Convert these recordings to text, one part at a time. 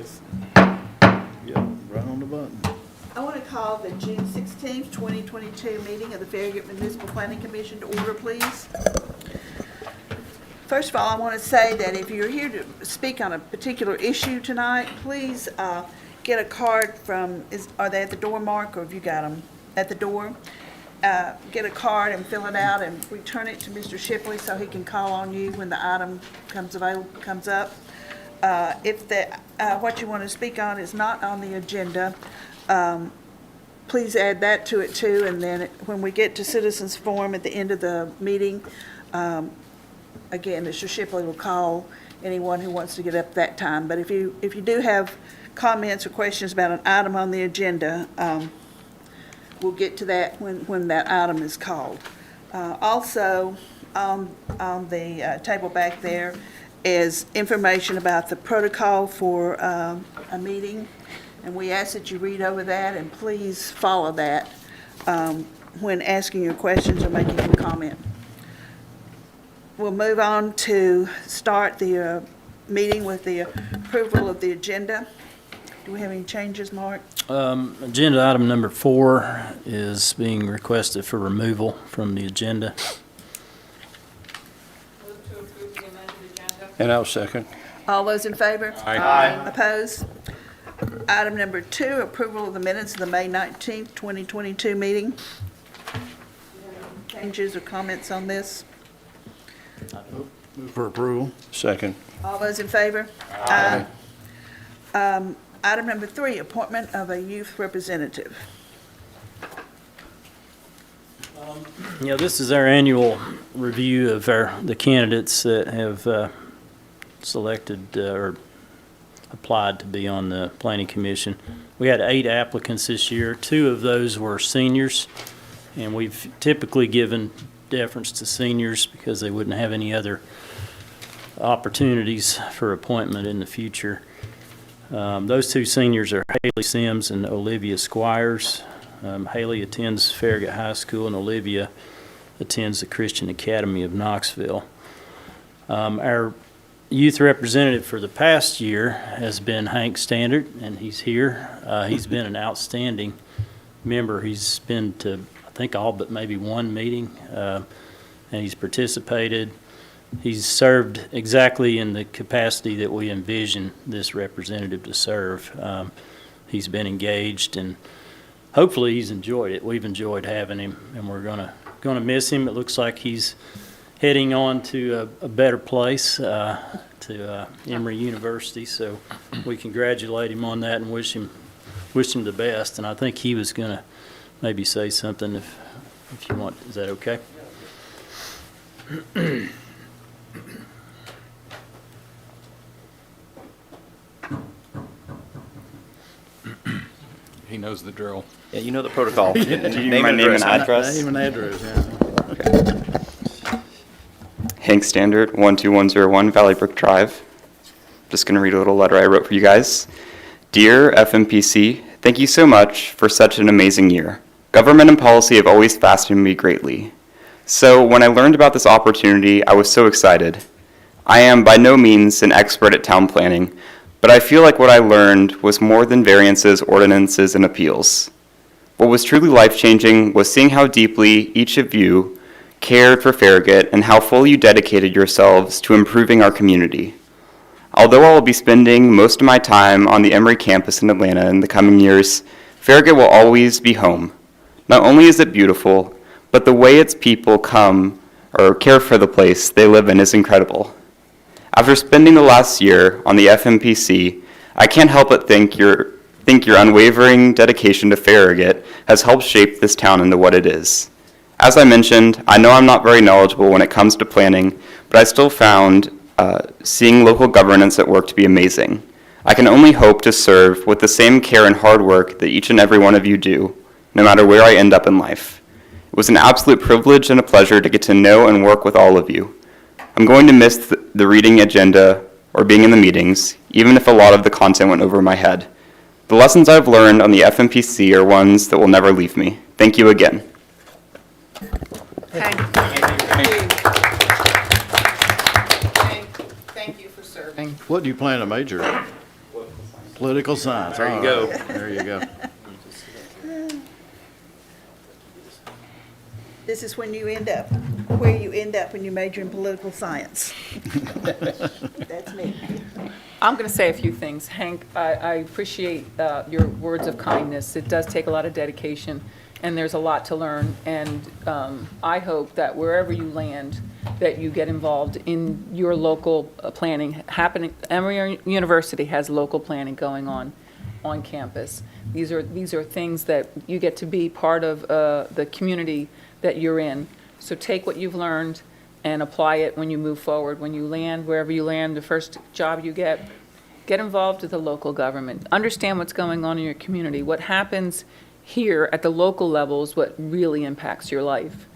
Yes. Yep, right on the button. I want to call the June 16th, 2022 meeting of the Farragut Municipal Planning Commission to order, please. First of all, I want to say that if you're here to speak on a particular issue tonight, please get a card from, are they at the door, Mark, or have you got them at the door? Get a card and fill it out and return it to Mr. Shipley so he can call on you when the item comes up. If what you want to speak on is not on the agenda, please add that to it too, and then when we get to citizens forum at the end of the meeting, again, Mr. Shipley will call anyone who wants to get up that time. But if you do have comments or questions about an item on the agenda, we'll get to that when that item is called. Also, on the table back there is information about the protocol for a meeting, and we ask that you read over that and please follow that when asking your questions or making a comment. We'll move on to start the meeting with the approval of the agenda. Do we have any changes, Mark? Agenda item number 4 is being requested for removal from the agenda. Move to approve the amended agenda. And I'll second. All those in favor? Aye. Opposed? Item number 2, approval of the minutes of the May 19th, 2022 meeting. Changes or comments on this? Move for approval. Second. All those in favor? Aye. Item number 3, appointment of a youth representative. This is our annual review of the candidates that have selected or applied to be on the Planning Commission. We had 8 applicants this year. 2 of those were seniors, and we've typically given deference to seniors because they wouldn't have any other opportunities for appointment in the future. Those 2 seniors are Haley Sims and Olivia Squires. Haley attends Farragut High School and Olivia attends the Christian Academy of Knoxville. Our youth representative for the past year has been Hank Standard, and he's here. He's been an outstanding member. He's been to, I think, all but maybe one meeting, and he's participated. He's served exactly in the capacity that we envision this representative to serve. He's been engaged, and hopefully he's enjoyed it. We've enjoyed having him, and we're gonna miss him. It looks like he's heading on to a better place, to Emory University. So we congratulate him on that and wish him the best. And I think he was gonna maybe say something if you want. Is that okay? He knows the drill. Yeah, you know the protocol. Do you need Name my name and address? Name and address, yeah. Hank Standard, 12101 Valley Brook Drive. Just going to read a little letter I wrote for you guys. Dear FMPC, thank you so much for such an amazing year. Government and policy have always fascinated me greatly. So when I learned about this opportunity, I was so excited. I am by no means an expert at town planning, but I feel like what I learned was more than variances, ordinances, and appeals. What was truly life-changing was seeing how deeply each of you cared for Farragut and how fully you dedicated yourselves to improving our community. Although I will be spending most of my time on the Emory campus in Atlanta in the coming years, Farragut will always be home. Not only is it beautiful, but the way its people come or care for the place they live in is incredible. After spending the last year on the FMPC, I can't help but think your unwavering dedication to Farragut has helped shape this town into what it is. As I mentioned, I know I'm not very knowledgeable when it comes to planning, but I still found seeing local governance at work to be amazing. I can only hope to serve with the same care and hard work that each and every one of you do, no matter where I end up in life. It was an absolute privilege and a pleasure to get to know and work with all of you. I'm going to miss the reading agenda or being in the meetings, even if a lot of the content went over my head. The lessons I've learned on the FMPC are ones that will never leave me. Thank you again. Thank you for serving. What do you plan to major in? Political science. There you all go. right. There you go. This is when you end up, where you end up when you major in political science. That's me. I'm going to say a few things. Hank, I appreciate your words of kindness. It does take a lot of dedication, and there's a lot to learn. And I hope that wherever you land, that you get involved in your local planning happening. Emory University has local planning going on campus. These are things that you get to be part of the community that you're in. So take what you've learned and apply it when you move forward. When you land, wherever you land, the first job you get involved with the local government. Understand what's going on in your community. What happens here at the local level is what really impacts your life.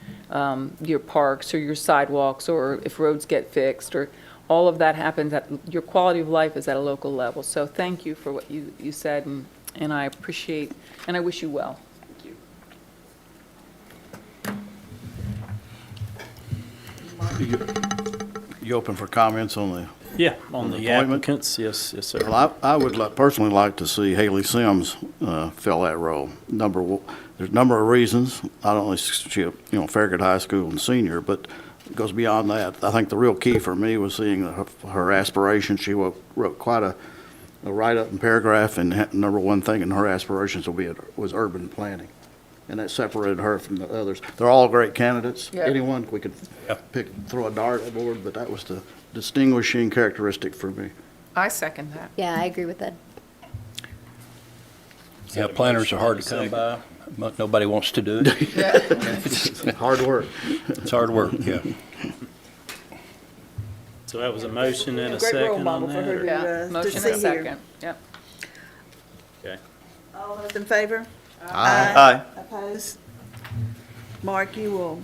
Your parks or your sidewalks, or if roads get fixed, or all of that happens at your quality of life is at a local level. So thank you for what you said, and I appreciate, and I wish you well. You open for comments on the, Yeah, on the Appointment? applicants, yes, sir. well, I would personally like to see Haley Sims fill that role. There's a number of reasons. Not only is she, Farragut High School and senior, but it goes beyond that. I think the real key for me was seeing her aspirations. She wrote quite a write-up and paragraph, and number one thing in her aspirations was urban planning. And that separated her from the others. They're all great candidates. Yeah. Anyone, we could throw a dart at the board, but that was the distinguishing characteristic for me. I second that. Yeah, I agree with that. Yeah, planners are hard to come by, but nobody wants to do it. Hard work. It's hard work, yeah. So that was a motion and a Great role second on model for her that? to- Yeah, to motion see and here. second. Yep. Okay. All those in favor? Aye. Opposed? Mark, you will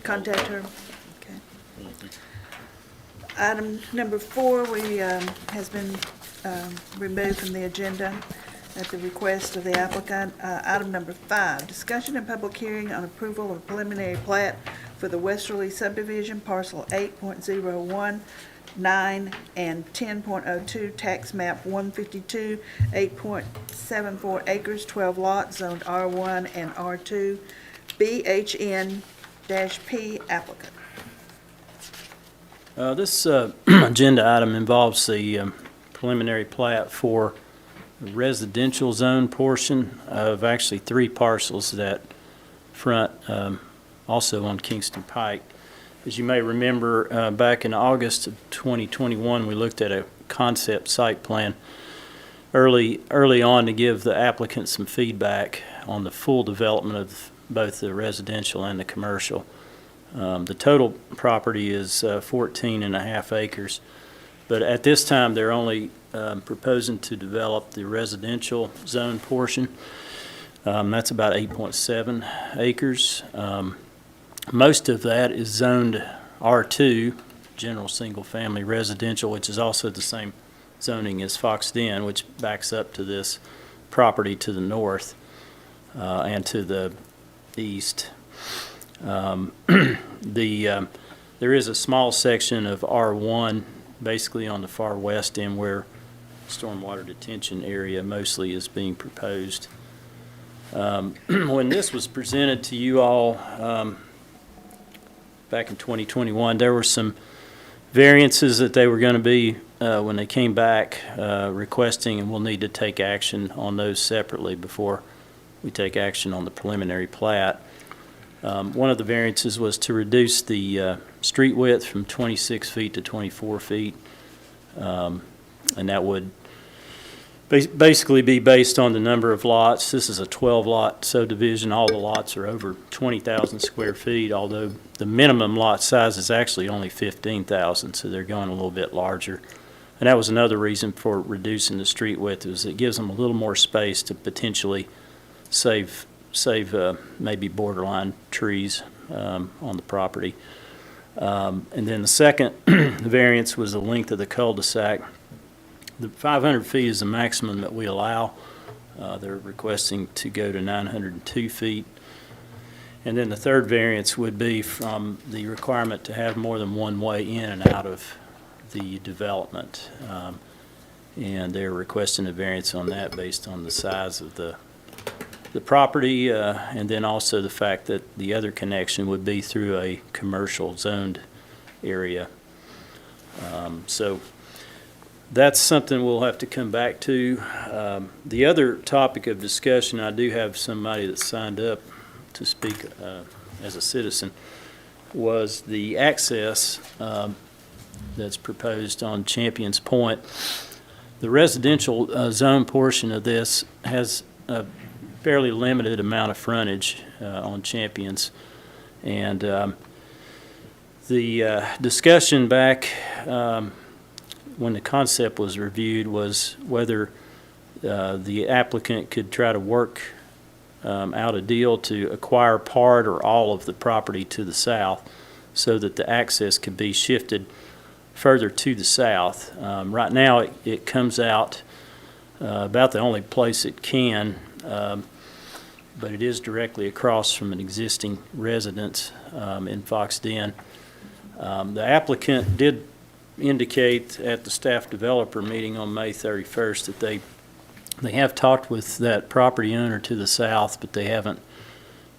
contact her? Okay. Item number 4, has been removed from the agenda at the request of the applicant. Item number 5, discussion and public hearing on approval of preliminary plat for the Westerly Subdivision, Parcel 8.01, 9 and 10.02, tax map 152, 8.74 acres, 12 lots, zoned R1 and R2, BHN-P applicant. This agenda item involves the preliminary plat for the residential zone portion of actually 3 parcels that front also on Kingston Pike. As you may remember, back in August of 2021, we looked at a concept site plan early on to give the applicant some feedback on the full development of both the residential and the commercial. The total property is 14 and a half acres, but at this time they're only proposing to develop the residential zone portion. That's about 8.7 acres. Most of that is zoned R2, general single-family residential, which is also the same zoning as Fox Den, which backs up to this property to the north and to the east. There is a small section of R1, basically on the far west end, where stormwater detention area mostly is being proposed. When this was presented to you all back in 2021, there were some variances that they were going to be, when they came back, requesting, and we'll need to take action on those separately before we take action on the preliminary plat. One of the variances was to reduce the street width from 26 feet to 24 feet, and that would basically be based on the number of lots. This is a 12-lot subdivision. All the lots are over 20,000 square feet, although the minimum lot size is actually only 15,000, so they're going a little bit larger. And that was another reason for reducing the street width, is it gives them a little more space to potentially save maybe borderline trees on the property. And then the second variance was the length of the cul-de-sac. The 500 feet is the maximum that we allow. They're requesting to go to 902 feet. And then the third variance would be from the requirement to have more than one way in and out of the development. and they're requesting a variance on that based on the size of the property, and then also the fact that the other connection would be through a commercial zoned area. So that's something we'll have to come back to. The other topic of discussion, I do have somebody that signed up to speak as a citizen, was the access that's proposed on Champions Point. The residential zone portion of this has a fairly limited amount of frontage on Champions. And the discussion back when the concept was reviewed was whether the applicant could try to work out a deal to acquire part or all of the property to the south so that the access could be shifted further to the south. Right now, it comes out about the only place it can, but it is directly across from an existing residence in Fox Den. The applicant did indicate at the staff developer meeting on May 31st that they have talked with that property owner to the south, but they haven't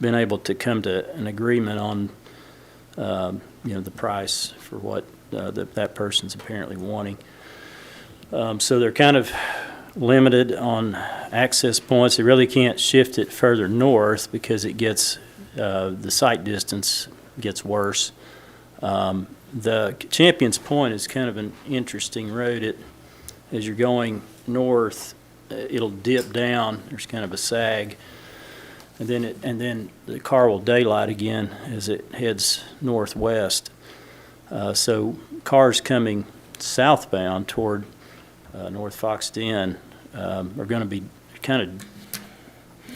been able to come to an agreement on the price for what that person's apparently wanting. So they're kind of limited on access points. They really can't shift it further north because it gets the sight distance gets worse. The Champions Point is kind of an interesting road. As you're going north, it'll dip down. There's kind of a sag, and then the car will daylight again as it heads northwest. So cars coming southbound toward North Fox Den are going to be kind of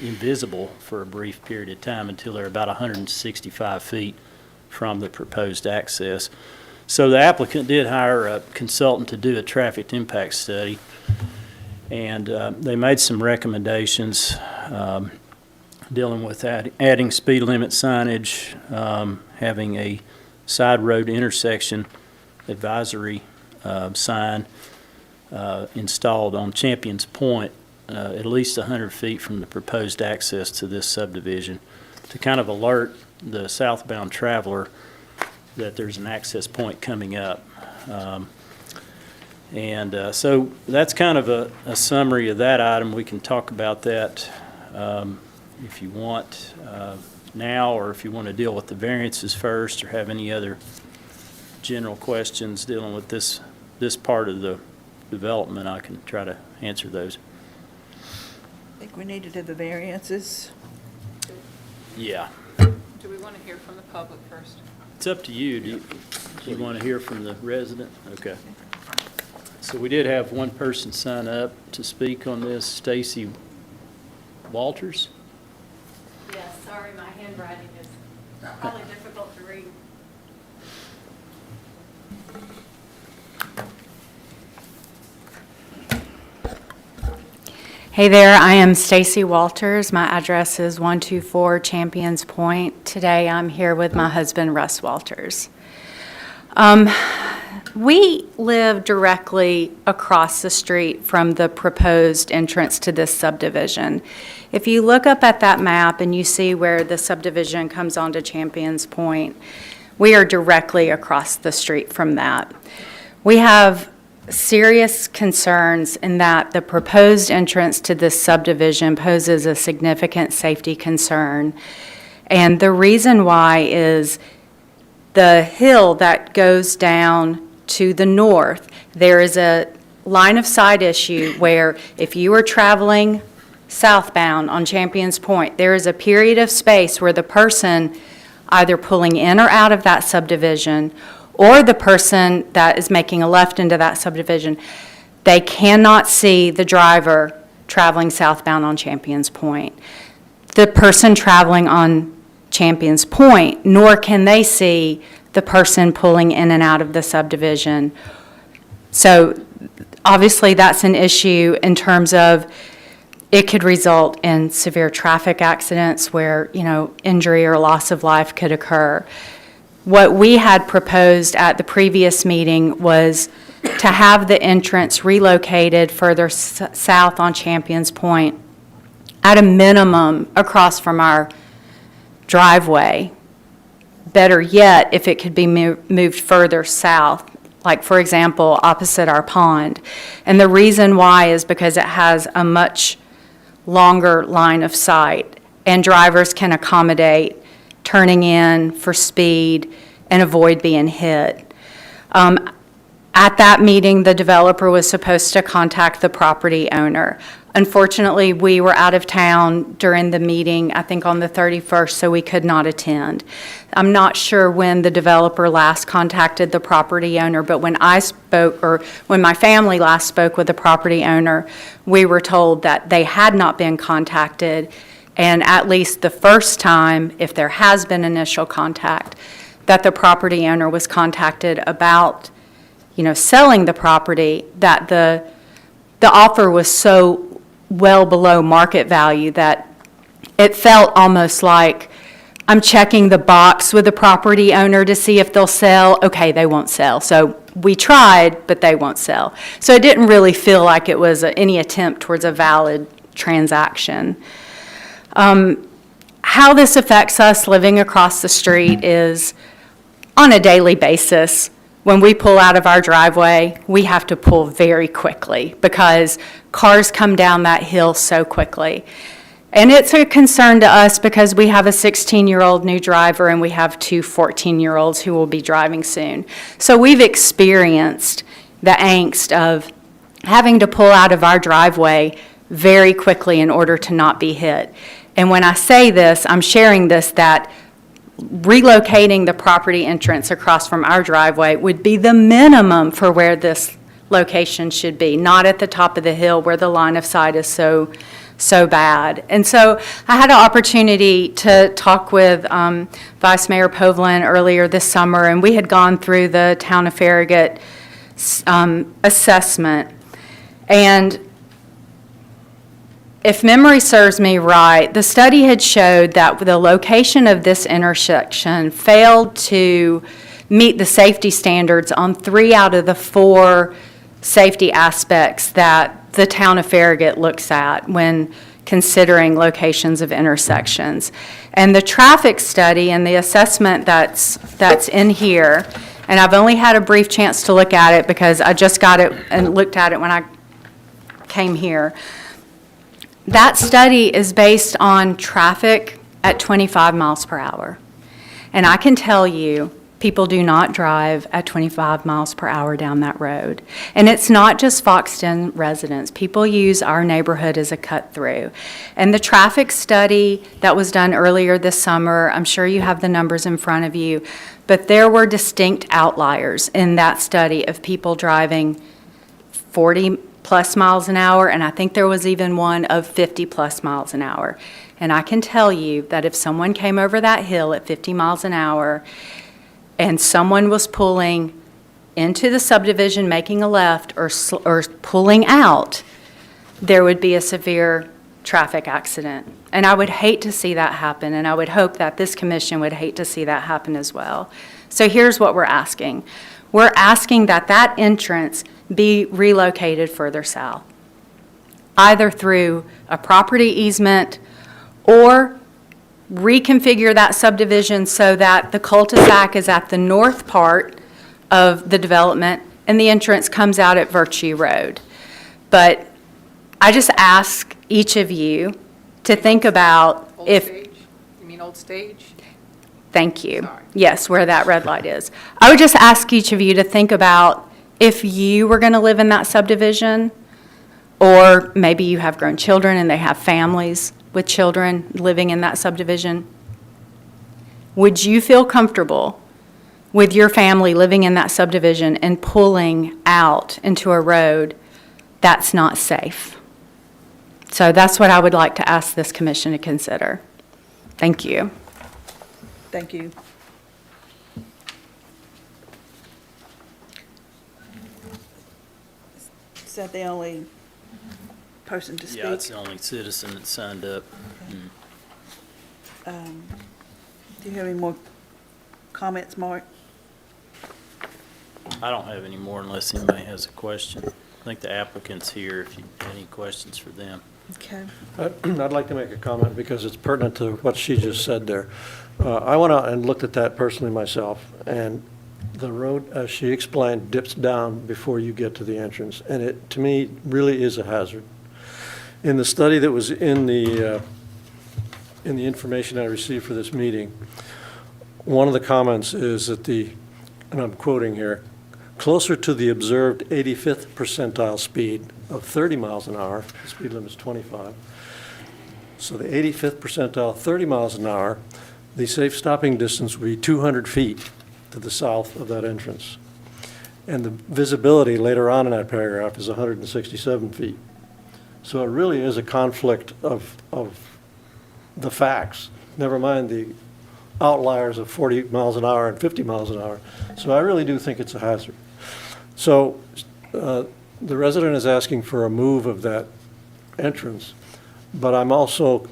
invisible for a brief period of time until they're about 165 feet from the proposed access. So the applicant did hire a consultant to do a traffic impact study, and they made some recommendations dealing with adding speed limit signage, having a side road intersection advisory sign installed on Champions Point at least 100 feet from the proposed access to this subdivision to kind of alert the southbound traveler that there's an access point coming up. So that's kind of a summary of that item. We can talk about that if you want now, or if you want to deal with the variances first, or have any other general questions dealing with this part of the development. I can try to answer those. I think we need to do the variances. Yeah. Do we want to hear from the public first? It's up to you. Do you want to hear from the resident? Okay. So we did have one person sign up to speak on this, Stacy Walters. Yes, sorry, my handwriting is probably difficult to read. Hey there, I am Stacy Walters. My address is 124 Champions Point. Today I'm here with my husband, Russ Walters. We live directly across the street from the proposed entrance to this subdivision. If you look up at that map and you see where the subdivision comes onto Champions Point, we are directly across the street from that. We have serious concerns in that the proposed entrance to this subdivision poses a significant safety concern. And the reason why is the hill that goes down to the north, there is a line of sight issue where if you are traveling southbound on Champions Point, there is a period of space where the person either pulling in or out of that subdivision or the person that is making a left into that subdivision, they cannot see the driver traveling southbound on Champions Point. The person traveling on Champions Point, nor can they see the person pulling in and out of the subdivision. So obviously that's an issue in terms of it could result in severe traffic accidents where, injury or loss of life could occur. What we had proposed at the previous meeting was to have the entrance relocated further south on Champions Point, at a minimum across from our driveway. Better yet, if it could be moved further south, like, for example, opposite our pond. And the reason why is because it has a much longer line of sight, and drivers can accommodate turning in for speed and avoid being hit. At that meeting, the developer was supposed to contact the property owner. Unfortunately, we were out of town during the meeting, I think on the 31st, so we could not attend. I'm not sure when the developer last contacted the property owner, but when I spoke, or when my family last spoke with the property owner, we were told that they had not been contacted, and at least the first time, if there has been initial contact, that the property owner was contacted about, selling the property, that the offer was so well below market value that it felt almost like I'm checking the box with the property owner to see if they'll sell. Okay, they won't sell. So we tried, but they won't sell. So it didn't really feel like it was any attempt towards a valid transaction. How this affects us living across the street is on a daily basis. When we pull out of our driveway, we have to pull very quickly because cars come down that hill so quickly. And it's a concern to us because we have a 16-year-old new driver and we have two 14-year-olds who will be driving soon. So we've experienced the angst of having to pull out of our driveway very quickly in order to not be hit. And when I say this, I'm sharing this, that relocating the property entrance across from our driveway would be the minimum for where this location should be, not at the top of the hill where the line of sight is so bad. And so I had an opportunity to talk with Vice Mayor Povlin earlier this summer, and we had gone through the Town of Farragut assessment. And if memory serves me right, the study had showed that the location of this intersection failed to meet the safety standards on 3 out of the 4 safety aspects that the town of Farragut looks at when considering locations of intersections. And the traffic study and the assessment that's in here, and I've only had a brief chance to look at it because I just got it and looked at it when I came here. That study is based on traffic at 25 miles per hour. And I can tell you, people do not drive at 25 miles per hour down that road. And it's not just Foxton residents. People use our neighborhood as a cut through. And the traffic study that was done earlier this summer, I'm sure you have the numbers in front of you, but there were distinct outliers in that study of people driving 40 plus miles an hour, and I think there was even one of 50 plus miles an hour. And I can tell you that if someone came over that hill at 50 miles an hour and someone was pulling into the subdivision, making a left, or pulling out, there would be a severe traffic accident. And I would hate to see that happen, and I would hope that this commission would hate to see that happen as well. So here's what we're asking. We're asking that that entrance be relocated further south, either through a property easement or reconfigure that subdivision so that the cul-de-sac is at the north part of the development and the entrance comes out at Virtue Road. But I just ask each of you to think about if... Old Stage? You mean Old Stage? Thank you. Sorry. Yes, where that red light is. I would just ask each of you to think about if you were going to live in that subdivision, or maybe you have grown children and they have families with children living in that subdivision. Would you feel comfortable with your family living in that subdivision and pulling out into a road that's not safe? So that's what I would like to ask this commission to consider. Thank you. Thank you. Is that the only person to speak? Yeah, it's the only citizen that signed up. Do you have any more comments, Mark? I don't have any more unless anybody has a question. I think the applicant's here if you have any questions for them. Okay. I'd like to make a comment because it's pertinent to what she just said there. I went out and looked at that personally myself, and the road, as she explained, dips down before you get to the entrance, and it, to me, really is a hazard. In the study that was in the information I received for this meeting, one of the comments is that and I'm quoting here, closer to the observed 85th percentile speed of 30 miles an hour, the speed limit is 25. So the 85th percentile, 30 miles an hour, the safe stopping distance would be 200 feet to the south of that entrance. And the visibility later on in that paragraph is 167 feet. So it really is a conflict of the facts, never mind the outliers of 40 miles an hour and 50 miles an hour. So I really do think it's a hazard. So the resident is asking for a move of that entrance, but I'm also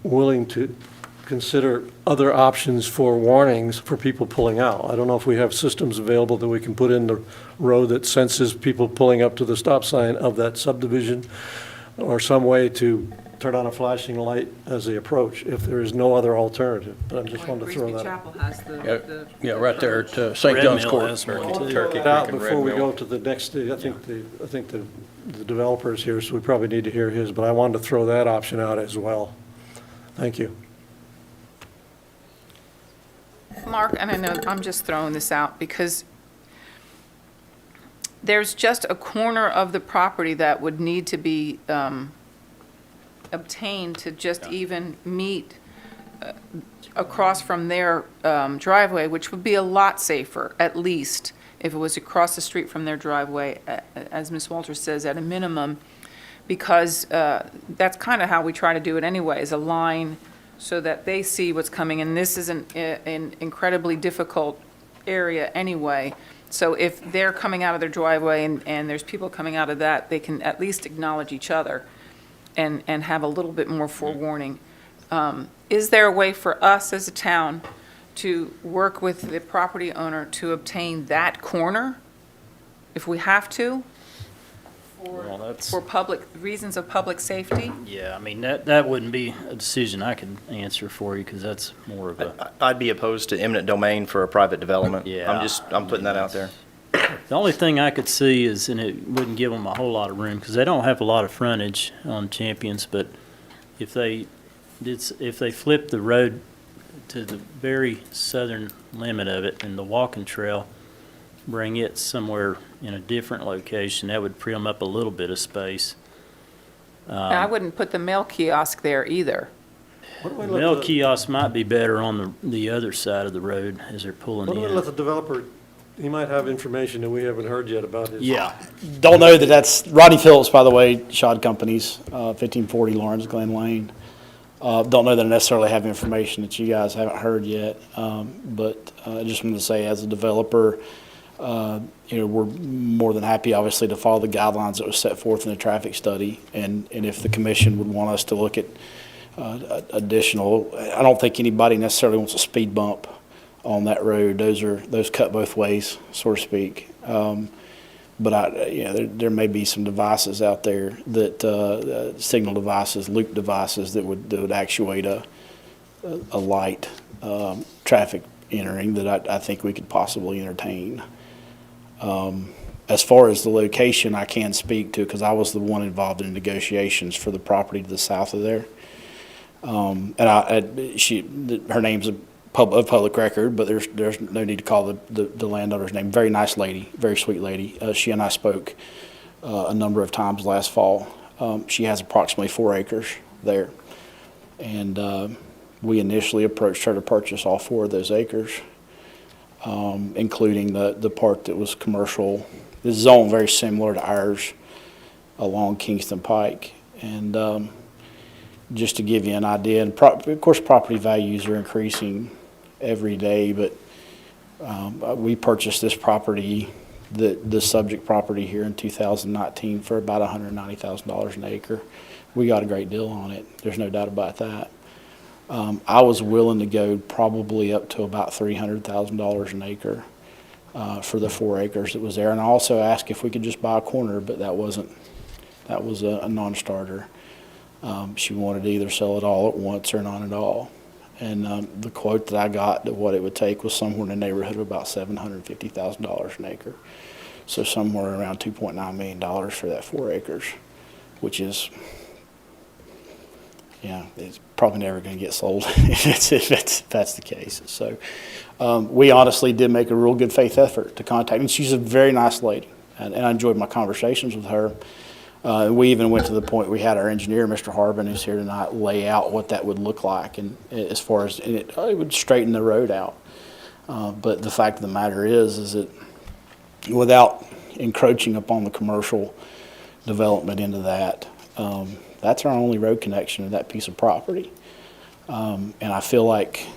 willing to consider other options for warnings for people pulling out. I don't know if we have systems available that we can put in the road that senses people pulling up to the stop sign of that subdivision, or some way to turn on a flashing light as they approach, if there is no other alternative. But I just wanted to throw that out. Chapel has the. Yeah, right there at St. Red John's Mill Court. has one, I want too. to throw it out before we go to the next, I think the developer's here, so we probably need to hear his, but I wanted to throw that option out as well. Thank you. Mark, and I know I'm just throwing this out because there's just a corner of the property that would need to be obtained to just even meet across from their driveway, which would be a lot safer, at least, if it was across the street from their driveway, as Ms. Walters says, at a minimum, because that's kind of how we try to do it anyway, is a line so that they see what's coming. And this is an incredibly difficult area anyway. So if they're coming out of their driveway and there's people coming out of that, they can at least acknowledge each other and have a little bit more forewarning. Is there a way for us as a town to work with the property owner to obtain that corner, if we have to, Well, that's, for public, reasons of public safety? yeah, I mean, that wouldn't be a decision I could answer for you, because that's more of a, I'd be opposed to eminent domain for a private development. Yeah. I'm putting that out there. the only thing I could see is, and it wouldn't give them a whole lot of room, because they don't have a lot of frontage on Champions, but if they flip the road to the very southern limit of it and the walking trail, bring it somewhere in a different location, that would free them up a little bit of space. And I wouldn't put the mail kiosk there either. What do we The let mail the- kiosk might be better on the other side of the road as they're pulling What do we let in. the developer, he might have information that we haven't heard yet about his. Yeah, don't know that that's, Rodney Phillips, by the way, Shod Companies, 1540 Lawrence Glen Lane. Don't know that I necessarily have information that you guys haven't heard yet, but I just wanted to say, as a developer, we're more than happy, obviously, to follow the guidelines that was set forth in the traffic study, and if the commission would want us to look at additional, I don't think anybody necessarily wants a speed bump on that road. Those cut both ways, so to speak. But there may be some devices out there that signal devices, loop devices that would actuate a light traffic entering that I think we could possibly entertain. As far as the location, I can speak to, because I was the one involved in negotiations for the property to the south of there. And her name's of public record, but there's no need to call the landowner's name. Very nice lady, very sweet lady. She and I spoke a number of times last fall. She has approximately 4 acres there, and we initially approached her to purchase all 4 of those acres, including the part that was commercial. This zone very similar to ours along Kingston Pike, and just to give you an idea, and of course property values are increasing every day, but we purchased this property, the subject property here in 2019 for about $190,000 an acre. We got a great deal on it. There's no doubt about that. I was willing to go probably up to about $300,000 an acre for the 4 acres that was there. And I also asked if we could just buy a corner, but that was a non-starter. She wanted to either sell it all at once or none at all. And the quote that I got of what it would take was somewhere in the neighborhood of about $750,000 an acre. So somewhere around $2.9 million for that 4 acres, which is, it's probably never going to get sold if that's the case. So we honestly did make a real good faith effort to contact, and she's a very nice lady, and I enjoyed my conversations with her. We even went to the point we had our engineer, Mr. Harbin, who's here tonight, lay out what that would look like, and as far as it would straighten the road out. But the fact of the matter is that without encroaching upon the commercial development into that, that's our only road connection to that piece of property. And I feel like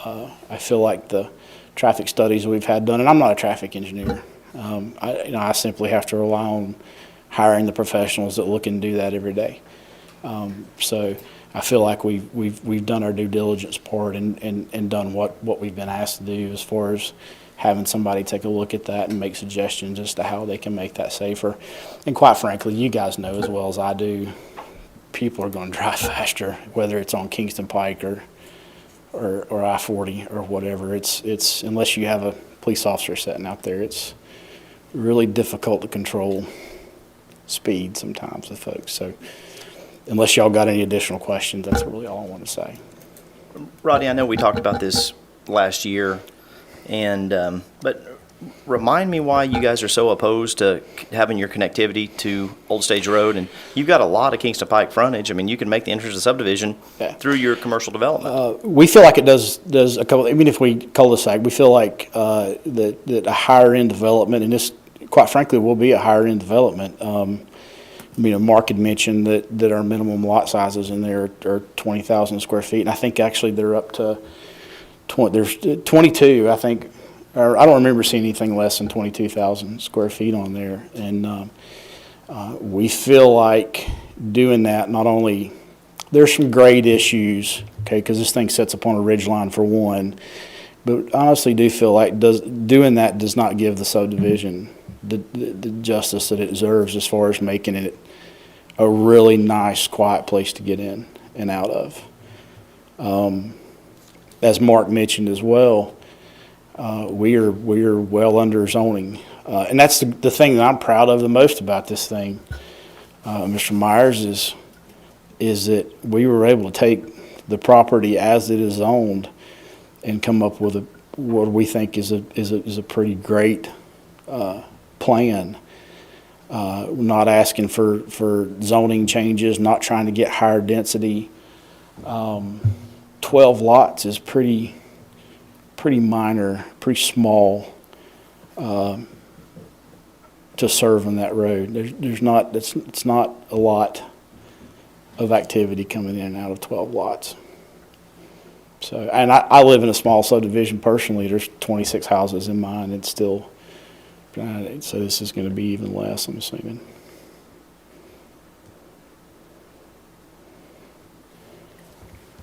the traffic studies we've had done, and I'm not a traffic engineer. I simply have to rely on hiring the professionals that look and do that every day. So I feel like we've done our due diligence part and done what we've been asked to do as far as having somebody take a look at that and make suggestions as to how they can make that safer. And quite frankly, you guys know as well as I do, people are going to drive faster, whether it's on Kingston Pike or I-40 or whatever. It's unless you have a police officer sitting out there, it's really difficult to control speed sometimes with folks. So unless y'all got any additional questions, that's really all I want to say. Rodney, I know we talked about this last year, and but remind me why you guys are so opposed to having your connectivity to Old Stage Road, and you've got a lot of Kingston Pike frontage. I mean, you can make the entrance to subdivision through your commercial development. We feel like it does a couple, even if we cul-de-sac, we feel like that a higher end development, and this quite frankly will be a higher end development. Mark had mentioned that our minimum lot sizes in there are 20,000 square feet, and I think actually they're up to there's 22, I think, or I don't remember seeing anything less than 22,000 square feet on there. And we feel like doing that, not only, there's some grade issues, okay, because this thing sits upon a ridge line for one, but I honestly do feel like doing that does not give the subdivision the justice that it deserves as far as making it a really nice, quiet place to get in and out of. As Mark mentioned as well, we are well under zoning, and that's the thing that I'm proud of the most about this thing, Mr. Myers, is that we were able to take the property as it is zoned and come up with what we think is a pretty great plan. Not asking for zoning changes, not trying to get higher density. 12 lots is pretty minor, pretty small to serve on that road. It's not a lot of activity coming in and out of 12 lots. So, and I live in a small subdivision personally. There's 26 houses in mine. It's still, so this is going to be even less, I'm assuming.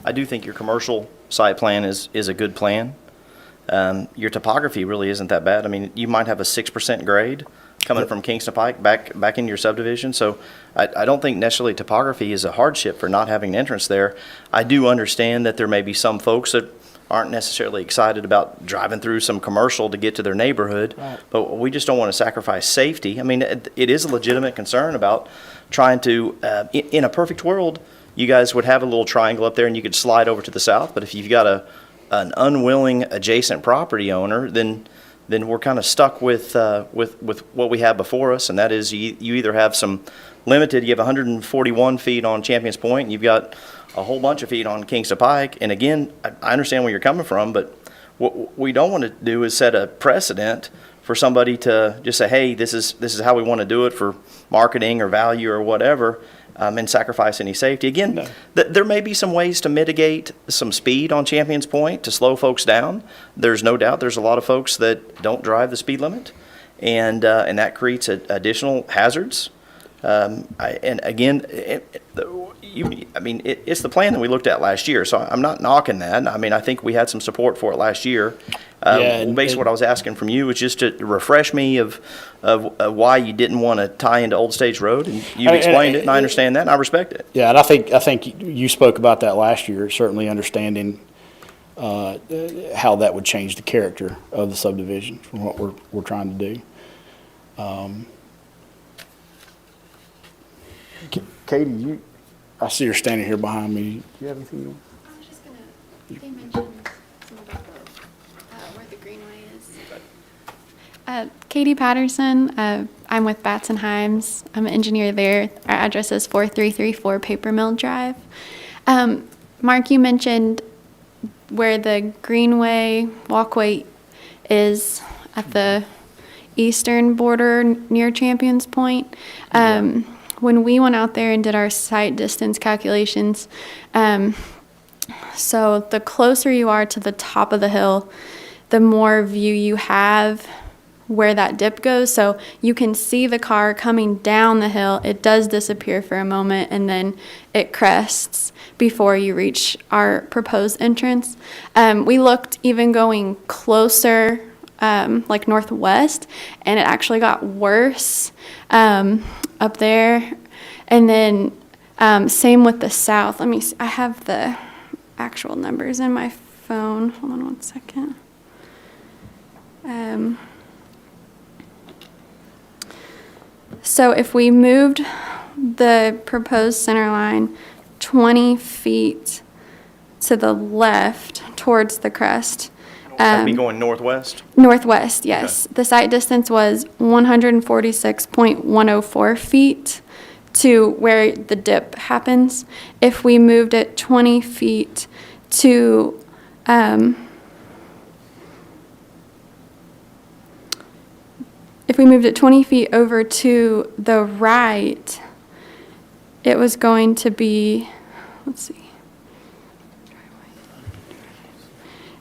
I do think your commercial site plan is a good plan. Your topography really isn't that bad. I mean, you might have a 6% grade coming from Kingston Pike back into your subdivision. So I don't think necessarily topography is a hardship for not having an entrance there. I do understand that there may be some folks that aren't necessarily excited about driving through some commercial to get to their neighborhood, right. But we just don't want to sacrifice safety. I mean, it is a legitimate concern about trying to, in a perfect world, you guys would have a little triangle up there and you could slide over to the south. But if you've got an unwilling adjacent property owner, then we're kind of stuck with what we have before us, and that is you either have some limited, you have 141 feet on Champions Point, and you've got a whole bunch of feet on Kingston Pike. And again, I understand where you're coming from, but what we don't want to do is set a precedent for somebody to just say, hey, this is how we want to do it for marketing or value or whatever, and sacrifice any safety. Again, no. There may be some ways to mitigate some speed on Champions Point to slow folks down. There's no doubt there's a lot of folks that don't drive the speed limit, and that creates additional hazards. And again, it's the plan that we looked at last year, so I'm not knocking that. I mean, I think we had some support for it last year. Basically, what I was asking from you was just to refresh me of why you didn't want to tie into Old Stage Road, and you explained it, and I understand that, and I respect it. Yeah, and I think you spoke about that last year, certainly understanding how that would change the character of the subdivision from what we're trying to do. Katie, I see you're standing here behind me. Do you have anything you want? I was just gonna, they mentioned some about where the greenway is. Katie Patterson, I'm with Batts and Himes. I'm an engineer there. Our address is 4334 Paper Mill Drive. Mark, you mentioned where the greenway walkway is at the eastern border near Champions Point. When we went out there and did our site distance calculations, so the closer you are to the top of the hill, the more view you have where that dip goes. So you can see the car coming down the hill. It does disappear for a moment, and then it crests before you reach our proposed entrance. We looked even going closer, like northwest, and it actually got worse up there. And then same with the south. Let me see. I have the actual numbers in my phone. Hold on one second. So if we moved the proposed center line 20 feet to the left towards the crest. That'd be going northwest? Northwest, yes. Okay. The site distance was 146.104 feet to where the dip happens. If we moved it 20 feet to if we moved it 20 feet over to the right, it was going to be, let's see,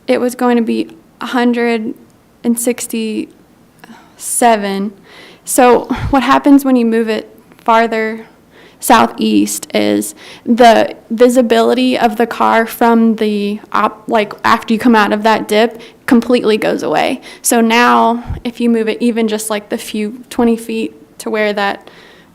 it was going to be 167. So what happens when you move it farther southeast is the visibility of the car from the like after you come out of that dip completely goes away. So now if you move it even just like the few 20 feet to where that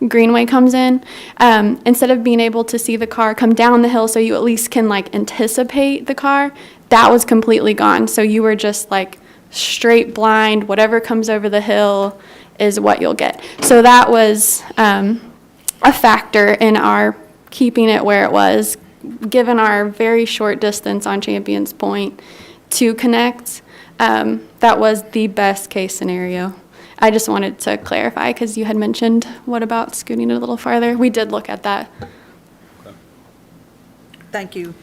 greenway comes in, instead of being able to see the car come down the hill so you at least can like anticipate the car, that was completely gone. So you were just like straight blind, whatever comes over the hill is what you'll get. So that was a factor in our keeping it where it was, given our very short distance on Champions Point to connect. That was the best case scenario. I just wanted to clarify because you had mentioned what about scooting it a little farther. We did look at that. Thank you.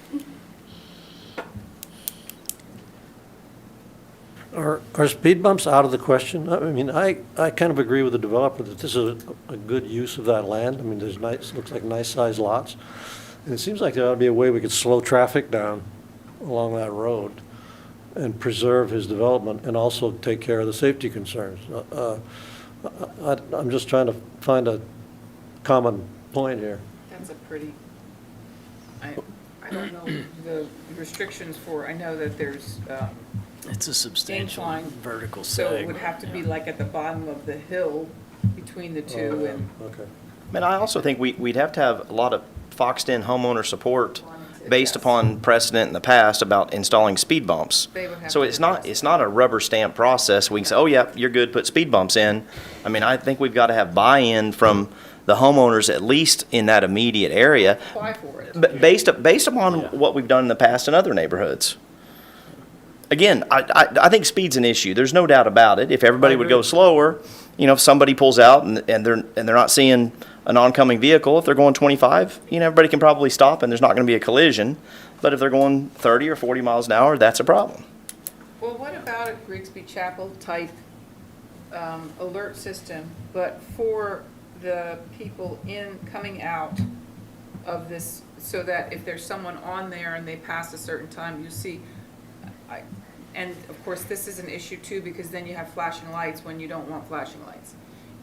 Are speed bumps out of the question? I mean, I kind of agree with the developer that this is a good use of that land. I mean, there's nice, looks like nice sized lots. And it seems like there ought to be a way we could slow traffic down along that road and preserve his development and also take care of the safety concerns. I'm just trying to find a common point here. That's a pretty, I don't know the restrictions for, I know that there's, It's a substantial incline, vertical so it seg. would have to be like at the bottom of the hill between the two, and Okay. And I also think we'd have to have a lot of foxed-in homeowner support based upon precedent in the past about installing speed bumps. They would have So to it's not, address it's not a rubber stamp process. We can say, oh, yeah, you're good, put speed bumps in. I mean, I think we've got to have buy-in from the homeowners, at least in that immediate area, apply for it. based upon what we've done in the past in other neighborhoods. Again, I think speed's an issue. There's no doubt about it. If everybody would go slower, you know, if somebody pulls out and they're not seeing an oncoming vehicle, if they're going 25, you know, everybody can probably stop and there's not going to be a collision. But if they're going 30 or 40 miles an hour, that's a problem. Well, what about a Grigsby Chapel type alert system, but for the people coming out of this, so that if there's someone on there and they pass a certain time, you see, and of course, this is an issue too, because then you have flashing lights when you don't want flashing lights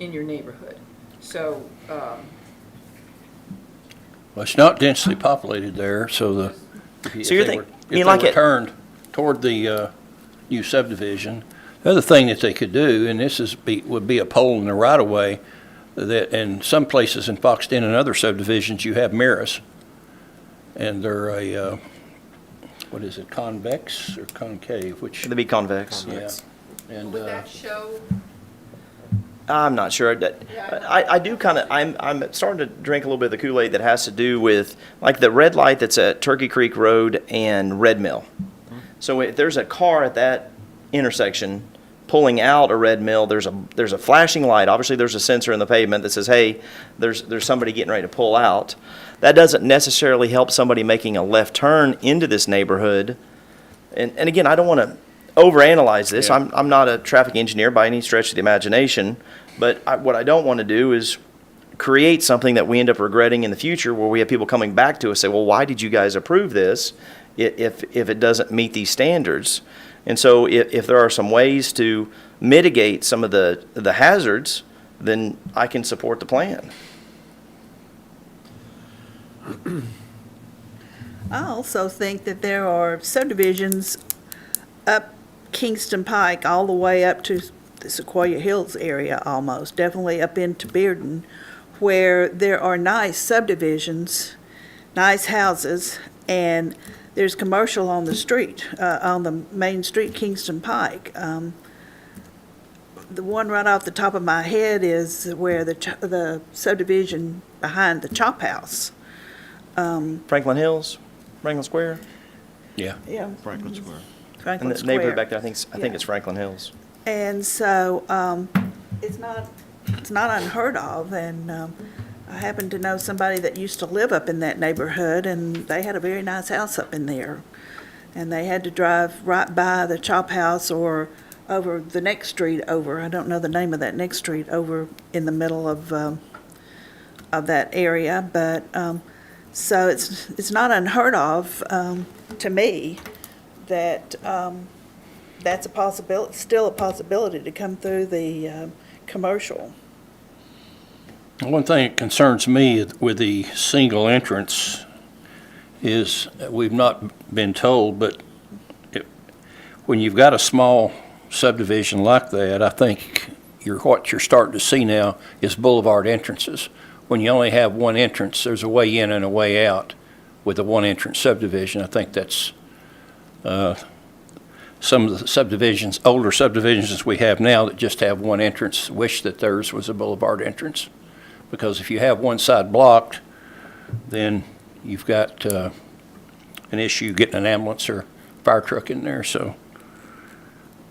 in your neighborhood. So, Well, it's not densely populated there, so the, So you're thinking, if they were turned toward the new subdivision, the other thing that they could do, and this would be a pole in the right of way, that in some places in Foxton and other subdivisions, you have mirrors. And they're a, what is it, convex or concave, which, It'd be convex. yeah. And, would that show? I'm not sure. I do kind of, I'm starting to drink a little bit of the Kool-Aid that has to do with, like, the red light that's at Turkey Creek Road and Red Mill. So if there's a car at that intersection pulling out a Red Mill, there's a flashing light. Obviously, there's a sensor in the pavement that says, hey, there's somebody getting ready to pull out. That doesn't necessarily help somebody making a left turn into this neighborhood. And again, I don't want to overanalyze this. Yeah. I'm not a traffic engineer by any stretch of the imagination, but what I don't want to do is create something that we end up regretting in the future, where we have people coming back to us say, well, why did you guys approve this if it doesn't meet these standards? And so if there are some ways to mitigate some of the hazards, then I can support the plan. I also think that there are subdivisions up Kingston Pike all the way up to the Sequoia Hills area almost, definitely up into Bearden, where there are nice subdivisions, nice houses, and there's commercial on the street, on the main street, Kingston Pike. The one right off the top of my head is where the subdivision behind the Chop House. Franklin Hills, Franklin Square, yeah. Yeah. Franklin Square. and Franklin the Square. neighborhood back there, I think Yeah. it's Franklin Hills. And so, it's not unheard of, and, I happen to know somebody that used to live up in that neighborhood, and they had a very nice house up in there. And they had to drive right by the Chop House or over the next street over, I don't know the name of that next street, over in the middle of that area, but, so it's not unheard of, to me, that, that's a possibility, still a possibility to come through the, commercial. One thing that concerns me with the single entrance is, we've not been told, but when you've got a small subdivision like that, I think what you're starting to see now is boulevard entrances. When you only have one entrance, there's a way in and a way out with a one-entrance subdivision. I think that's some of the subdivisions, older subdivisions we have now that just have one entrance, wish that theirs was a boulevard entrance. Because if you have one side blocked, then you've got an issue getting an ambulance or fire truck in there. So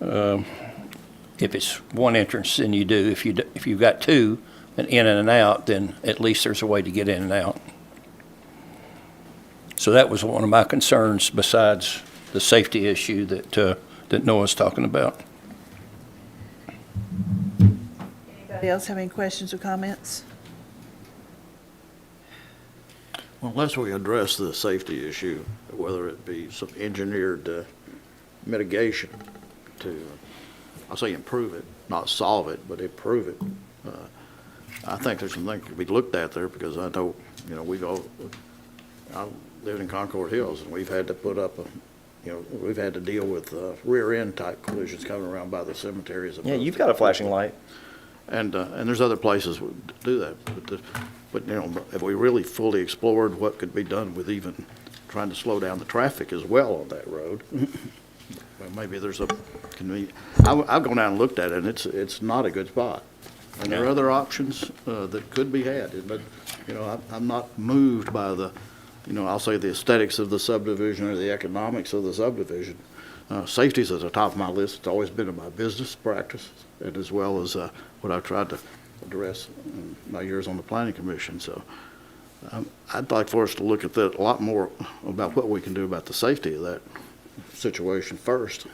if it's one entrance, then you do. If you've got two, an in and an out, then at least there's a way to get in and out. So that was one of my concerns, besides the safety issue that Noah's talking about. Anybody else have any questions or comments? Well, unless we address the safety issue, whether it be some engineered mitigation to, I'll say improve it, not solve it, but improve it. I think there's some things to be looked at there, because I know, I live in Concord Hills, and we've had to put up we've had to deal with rear end type collisions coming around by the cemeteries. Yeah, you've got a flashing light. And there's other places to do that, but have we really fully explored what could be done with even trying to slow down the traffic as well on that road? Well, maybe there's I've gone down and looked at it, and it's not a good spot. And there are other options that could be had, but, I'm not moved by I'll say the aesthetics of the subdivision or the economics of the subdivision. Safety's at the top of my list. It's always been in my business practice, and as well as what I've tried to address in my years on the planning commission. So I'd like for us to look at that a lot more about what we can do about the safety of that situation first.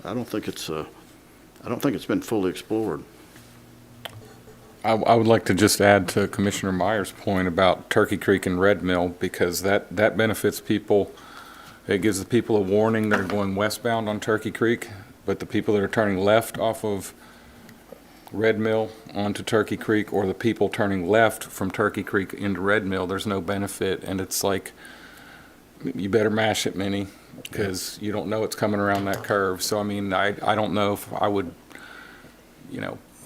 I don't think it's been fully explored. I would like to just add to Commissioner Meyer's point about Turkey Creek and Red Mill, because that benefits people. It gives the people a warning that are going westbound on Turkey Creek, but the people that are turning left off of Red Mill onto Turkey Creek or the people turning left from Turkey Creek into Red Mill, there's no benefit. And it's like, you better mash it, Minnie, because you don't know it's coming around that curve. So, I mean, I don't know if I would,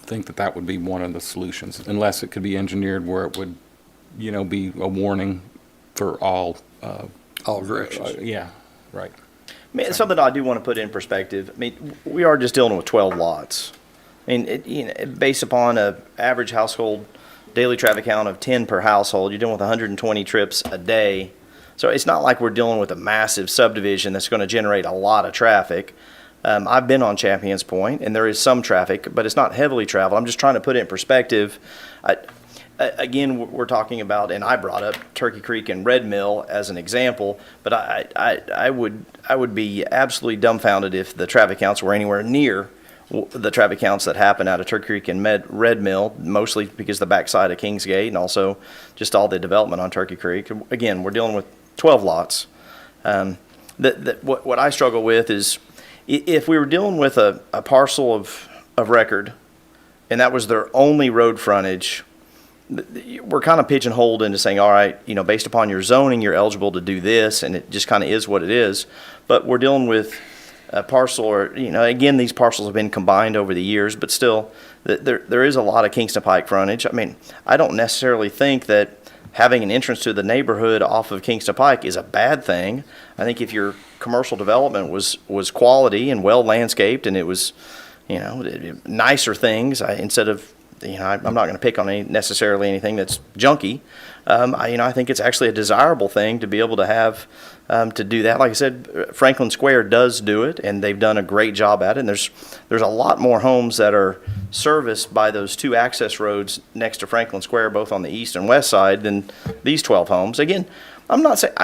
think that that would be one of the solutions, unless it could be engineered where it would, be a warning for all. All directions. Yeah, right. I mean, it's something I do want to put in perspective. I mean, we are just dealing with 12 lots. I mean, based upon a average household daily traffic count of 10 per household, you're dealing with 120 trips a day. So it's not like we're dealing with a massive subdivision that's going to generate a lot of traffic. I've been on Champions Point, and there is some traffic, but it's not heavily traveled. I'm just trying to put it in perspective. Again, we're talking about, and I brought up Turkey Creek and Red Mill as an example, but I would be absolutely dumbfounded if the traffic counts were anywhere near the traffic counts that happen out of Turkey Creek and Red Mill, mostly because the backside of Kingsgate and also just all the development on Turkey Creek. Again, we're dealing with 12 lots. What I struggle with is if we were dealing with a parcel of record and that was their only road frontage, we're kind of pigeonholed into saying, all right, based upon your zoning, you're eligible to do this, and it just kind of is what it is. But we're dealing with a parcel, or, again, these parcels have been combined over the years, but still, there is a lot of Kingston Pike frontage. I mean, I don't necessarily think that having an entrance to the neighborhood off of Kingston Pike is a bad thing. I think if your commercial development was quality and well landscaped, and it was, nicer things, instead of, I'm not going to pick on necessarily anything that's junky. I think it's actually a desirable thing to be able to have, to do that. Like I said, Franklin Square does do it, and they've done a great job at it. And there's a lot more homes that are serviced by those two access roads next to Franklin Square, both on the east and west side, than these 12 homes. Again, I'm not saying,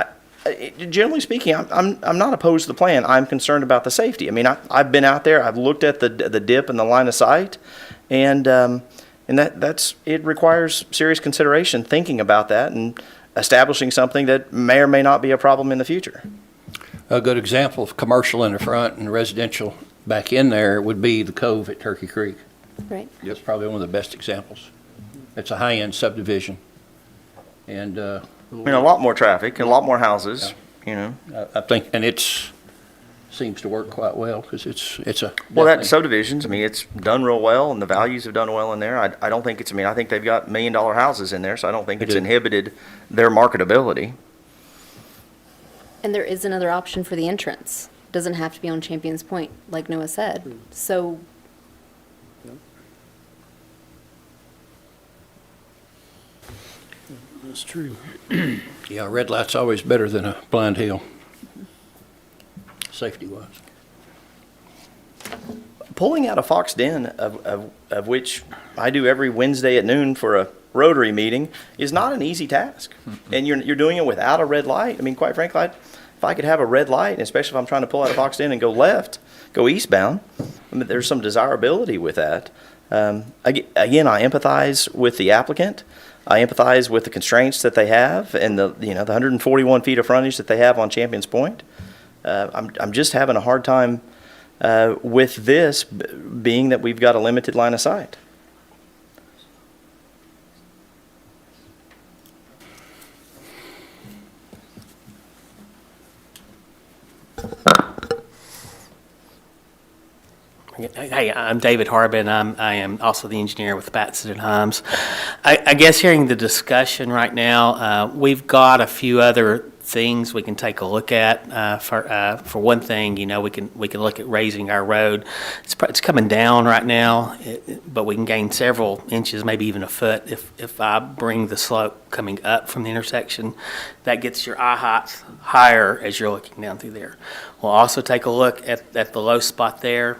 generally speaking, I'm not opposed to the plan. I'm concerned about the safety. I mean, I've been out there, I've looked at the dip and the line of sight, and it requires serious consideration, thinking about that and establishing something that may or may not be a problem in the future. A good example of commercial in the front and residential back in there would be the Cove at Turkey Creek. Right. That's probably one of the best examples. It's a high-end subdivision. And, a lot more traffic and a lot more houses, I think, and seems to work quite well, because it's a. Well, that subdivisions, it's done real well, and the values have done well in there. I don't think I think they've got $1 million houses in there, so I don't think it's inhibited their marketability. And there is another option for the entrance. Doesn't have to be on Champions Point, like Noah said. So That's true. Yeah, a red light's always better than a blind hill, safety-wise. Pulling out a Fox Den, of which I do every Wednesday at noon for a Rotary meeting, is not an easy task. And you're doing it without a red light. Quite frankly, if I could have a red light, especially if I'm trying to pull out a Fox Den and go eastbound, there's some desirability with that. Again, I empathize with the applicant. I empathize with the constraints that they have and the 141 feet of frontage that they have on Champions Point. I'm just having a hard time with this, being that we've got a limited line of sight. Hey, I'm David Harbin. I am also the engineer with Batson and Himes. I guess hearing the discussion right now, we've got a few other things we can take a look at. For one thing, we can look at raising our road. It's coming down right now, but we can gain several inches, maybe even a foot, if I bring the slope coming up from the intersection. That gets your eye height higher as you're looking down through there. We'll also take a look at the low spot there.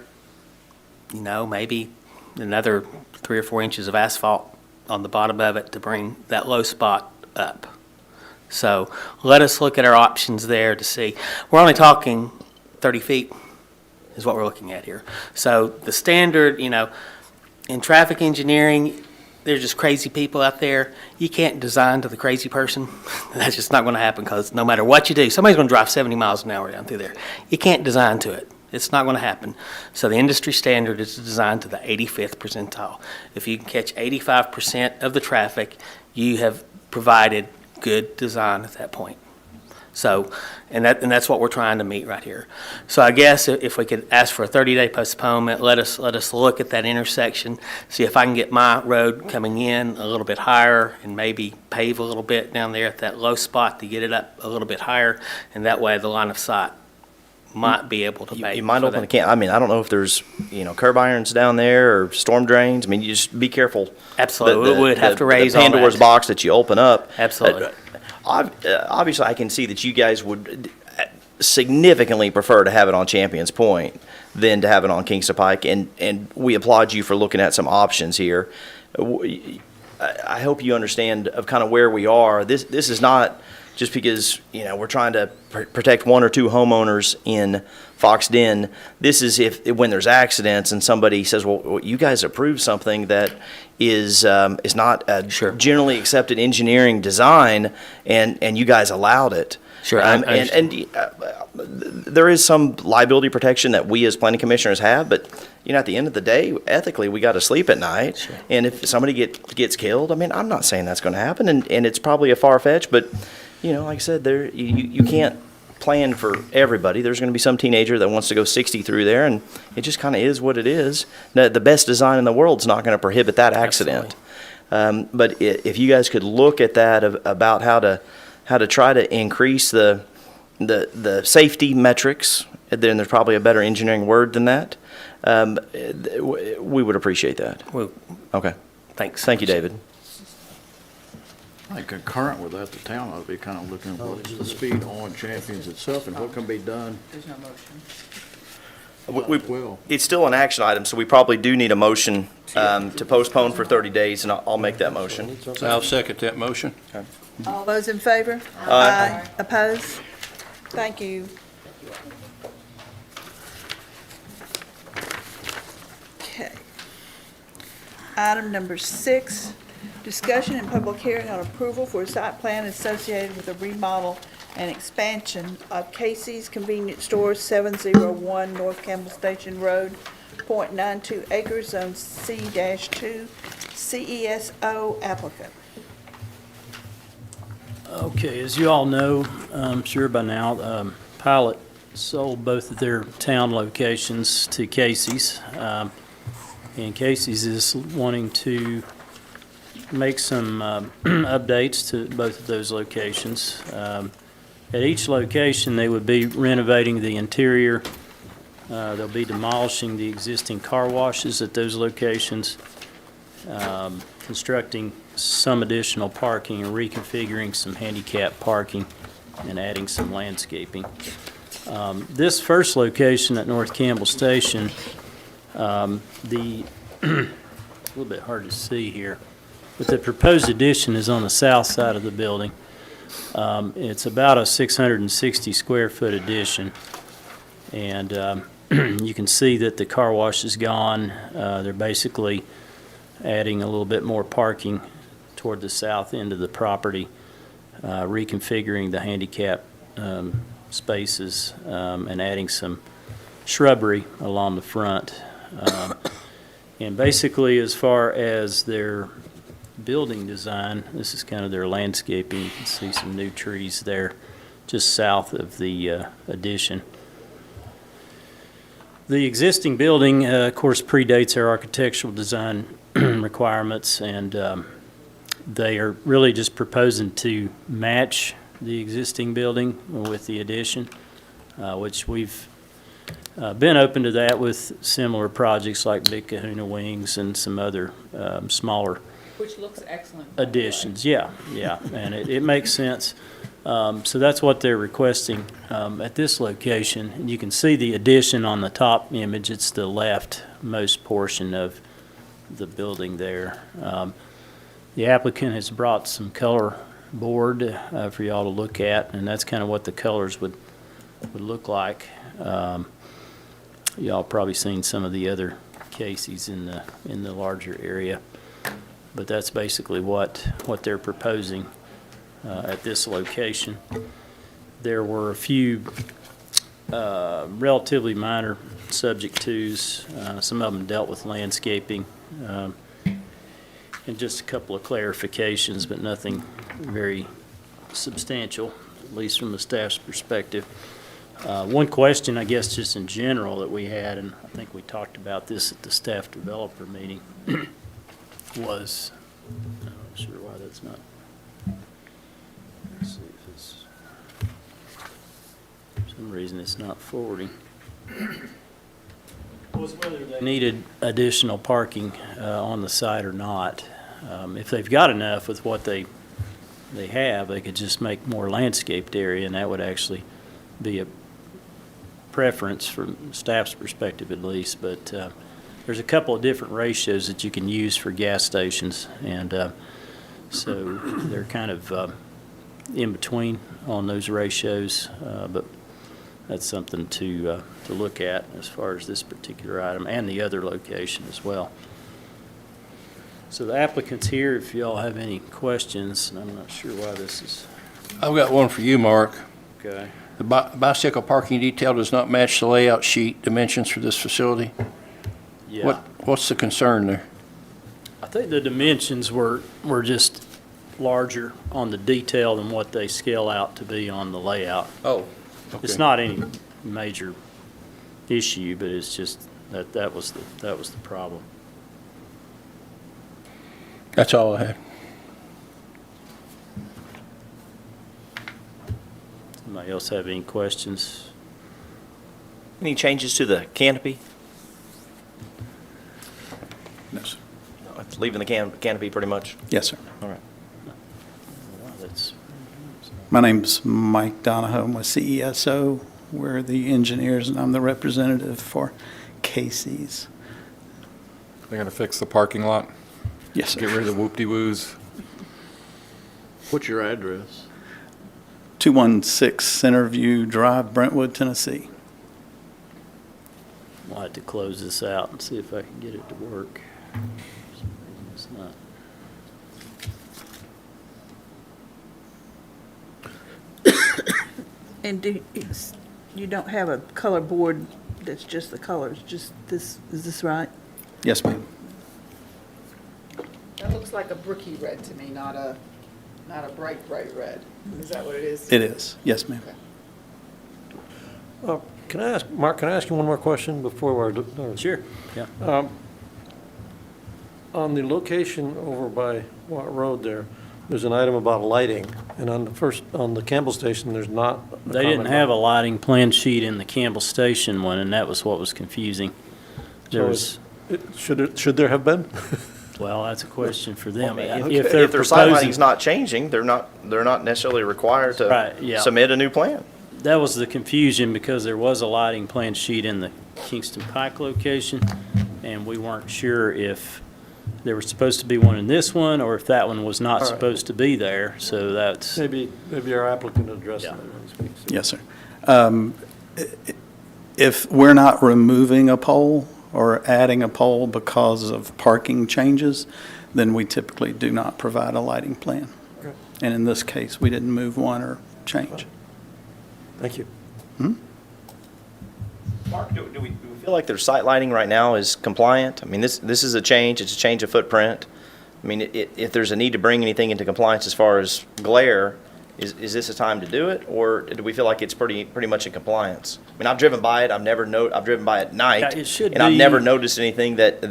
Maybe another 3 or 4 inches of asphalt on the bottom of it to bring that low spot up. So let us look at our options there to see. We're only talking 30 feet is what we're looking at here. So the standard, in traffic engineering, there's just crazy people out there. You can't design to the crazy person. That's just not going to happen, because no matter what you do, somebody's going to drive 70 miles an hour down through there. You can't design to it. It's not going to happen. So the industry standard is designed to the 85th percentile. If you can catch 85% of the traffic, you have provided good design at that point. So, and that's what we're trying to meet right here. So I guess if we could ask for a 30-day postponement, let us look at that intersection, see if I can get my road coming in a little bit higher and maybe pave a little bit down there at that low spot to get it up a little bit higher, and that way the line of sight might be able to pave. You might for open that. the can, I mean, I don't know if there's, curb irons down there or storm drains. I mean, you just be careful. Absolutely. We would have to raise the all that. Pandora's box that you open up. Absolutely. Obviously, I can see that you guys would significantly prefer to have it on Champions Point than to have it on Kingston Pike, and we applaud you for looking at some options here. I hope you understand of kind of where we are. This is not just because, we're trying to protect one or two homeowners in Fox Den. This is when there's accidents and somebody says, well, you guys approved something that is not a generally accepted engineering design, and you guys allowed it. Sure. There is some liability protection that we as planning commissioners have, but at the end of the day, ethically, we got to sleep at night. Sure. And if somebody gets killed, I mean, I'm not saying that's going to happen, and it's probably a far fetch, but like I said, you can't plan for everybody. There's going to be some teenager that wants to go 60 through there, and it just kind of is what it is. Now, the best design in the world is not going to prohibit that accident. But if you guys could look at that about how to try to increase the safety metrics, then there's probably a better engineering word than that. We would appreciate that. Okay. Thanks. Thank you, David. I think concurrent with that, the town ought to be kind of looking at what's the speed on Champions itself and what can be done. There's no motion. Well, It's still an action item, so we probably do need a motion to postpone for 30 days, and I'll make that motion. I'll second that motion. All those in favor? Aye. Opposed? Thank you. Okay. Item number 6, discussion and public hearing on approval for a site plan associated with a remodel and expansion of Casey's Convenience Store, 701 North Campbell Station Road, .92 acres, Zone C-2, CESO applicant. Okay, as you all know, I'm sure by now, Pilot sold both of their town locations to Casey's. And Casey's is wanting to make some updates to both of those locations. At each location, they would be renovating the interior. They'll be demolishing the existing car washes at those locations, constructing some additional parking and reconfiguring some handicap parking and adding some landscaping. This first location at North Campbell Station, a little bit hard to see here, but the proposed addition is on the south side of the building. It's about a 660 square foot addition, and you can see that the car wash is gone. They're basically adding a little bit more parking toward the south end of the property, reconfiguring the handicap spaces, and adding some shrubbery along the front. And basically, as far as their building design, this is kind of their landscaping. You can see some new trees there just south of the addition. The existing building, of course, predates our architectural design requirements, and they are really just proposing to match the existing building with the addition, which we've been open to that with similar projects like Big Kahuna Wings and some other smaller Which looks excellent. additions. Yeah, and it makes sense. So that's what they're requesting at this location. And you can see the addition on the top image. It's the leftmost portion of the building there. The applicant has brought some color board for y'all to look at, and that's kind of what the colors would look like. Y'all probably seen some of the other Casey's in the larger area, but that's basically what they're proposing at this location. There were a few relatively minor subject twos. Some of them dealt with landscaping. And just a couple of clarifications, but nothing very substantial, at least from the staff's perspective. One question, I guess, just in general that we had, and I think we talked about this at the staff developer meeting, was, I'm not sure why that's not. Let's see if it's, for some reason it's not forwarding. Was whether they needed additional parking on the site or not. If they've got enough with what they have, they could just make more landscaped area, and that would actually be a preference from staff's perspective at least. But there's a couple of different ratios that you can use for gas stations, and so they're kind of in between on those ratios, but that's something to look at as far as this particular item and the other location as well. So the applicant's here if y'all have any questions, and I'm not sure why this is. I've got one for you, Mark. Okay. The bicycle parking detail does not match the layout sheet dimensions for this facility. Yeah. What's the concern there? I think the dimensions were just larger on the detail than what they scale out to be on the layout. Oh, okay. It's not any major issue, but it's just that was the problem. That's all I had. Somebody else have any questions? Any changes to the canopy? No, sir. No, it's leaving the canopy pretty much. Yes, sir. All right. Wow, that's, My name's Mike Donahoe. I'm with CESO. We're the engineers, and I'm the representative for Casey's. They're gonna fix the parking lot, Yes, get sir. rid of the whoop-de-woos. What's your address? 216 Centerview Drive, Brentwood, Tennessee. we'll have to close this out and see if I can get it to work. For some reason it's not. And you don't have a color board that's just the colors, just this, is this right? Yes, ma'am. That looks like a brookie red to me, not a bright red. Is that what it is? It is. Yes, ma'am. Can I ask, Mark, can I ask you one more question before we're... Sure, yeah. On the location over by Watt Road there, there's an item about lighting, and on the Campbell station, there's not. They didn't have a lighting plan sheet in the Campbell Station one, and that was what was confusing. There was, Should there have been? well, that's a question for them. If their site lighting's not changing, they're not necessarily required to Right, yeah. submit a new plan. That was the confusion, because there was a lighting plan sheet in the Kingston Pike location, and we weren't sure if there was supposed to be one in this one, or if that one was not All right. supposed to be there, so that's, Maybe our applicant addressed Yeah. that when he speaks. Yes, sir. If we're not removing a pole or adding a pole because of parking changes, then we typically do not provide a lighting plan. Okay. And in this case, we didn't move one or change. Thank you. Mark, do we feel like their site lighting right now is compliant? I mean, this is a change, it's a change of footprint. I mean, if there's a need to bring anything into compliance as far as glare, is this a time to do it, or do we feel like it's pretty much in compliance? I mean, I've driven by it, I've driven by it at night. Yeah, it should and I've be- never noticed anything that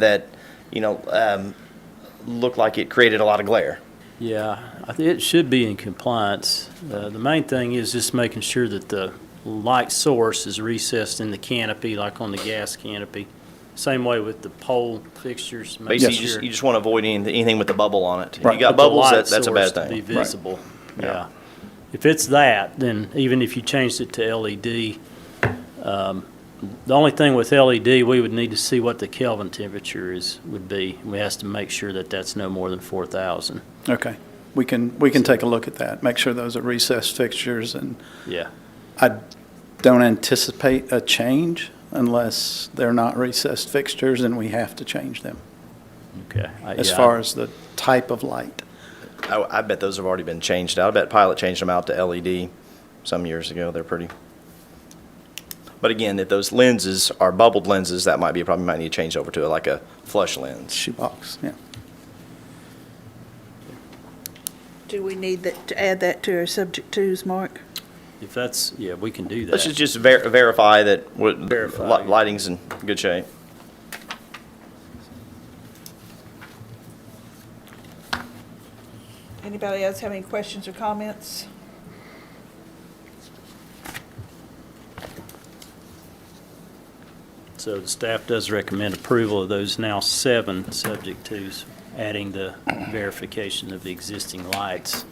looked like it created a lot of glare. yeah, it should be in compliance. The main thing is just making sure that the light source is recessed in the canopy, like on the gas canopy. Same way with the pole fixtures. make Basically, sure- you just want to avoid anything with the bubble on it. If Right. you got But the bubbles, light that's a source bad to be thing. visible, yeah. If it's that, then even if you changed it to LED, the only thing with LED, we would need to see what the Kelvin temperature would be. We have to make sure that that's no more than 4,000. Okay. We can take a look at that, make sure those are recessed fixtures, and Yeah, I don't anticipate a change unless they're not recessed fixtures and we have to change them, okay. as far as the type of light. I bet those have already been changed out. I bet Pilot changed them out to LED some years ago. They're pretty. But again, if those lenses are bubbled lenses, that might be a problem. You might need to change over to like a flush lens. Shoebox, yeah. Do we need to add that to our subject twos, Mark? If that's, yeah, we can do that. Let's just verify that Verify. lighting's in good shape. Anybody else have any questions or comments? So the staff does recommend approval of those now 7 subject twos, adding the verification of the existing lights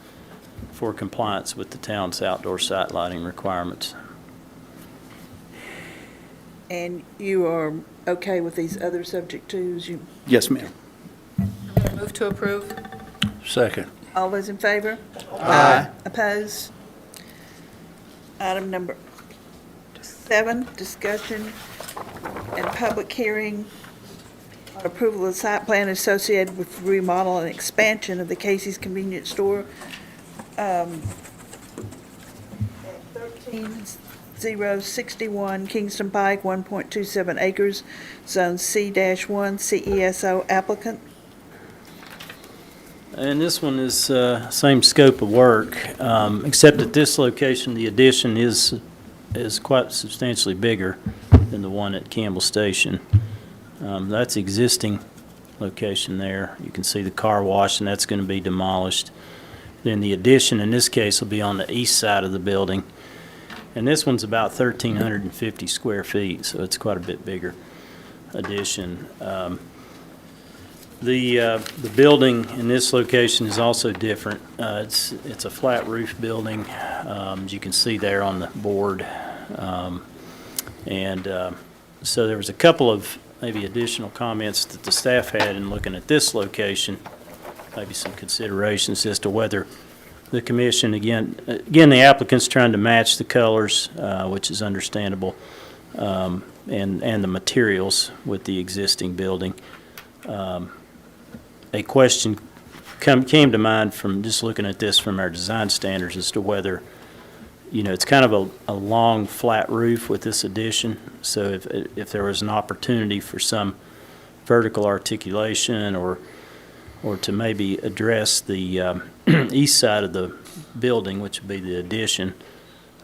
for compliance with the town's outdoor site lighting requirements. And you are okay with these other subject twos? You, Yes, ma'am. Move to approve? Second. all those in favor? Aye. Opposed? Item number 7, discussion and public hearing on approval of the site plan associated with remodel and expansion of the Casey's Convenience Store. 13061 Kingston Pike, 1.27 acres, Zone C-1, CESO applicant. And this one is same scope of work, except at this location, the addition is quite substantially bigger than the one at Campbell Station. That's existing location there. You can see the car wash, and that's going to be demolished. Then the addition in this case will be on the east side of the building. And this one's about 1,350 square feet, so it's quite a bit bigger addition. The building in this location is also different. It's a flat roof building, as you can see there on the board. So there was a couple of maybe additional comments that the staff had in looking at this location, maybe some considerations as to whether the commission, again, the applicant's trying to match the colors, which is understandable, and the materials with the existing building. A question came to mind from just looking at this from our design standards as to whether, it's kind of a long, flat roof with this addition. So if there was an opportunity for some vertical articulation or to maybe address the east side of the building, which would be the addition,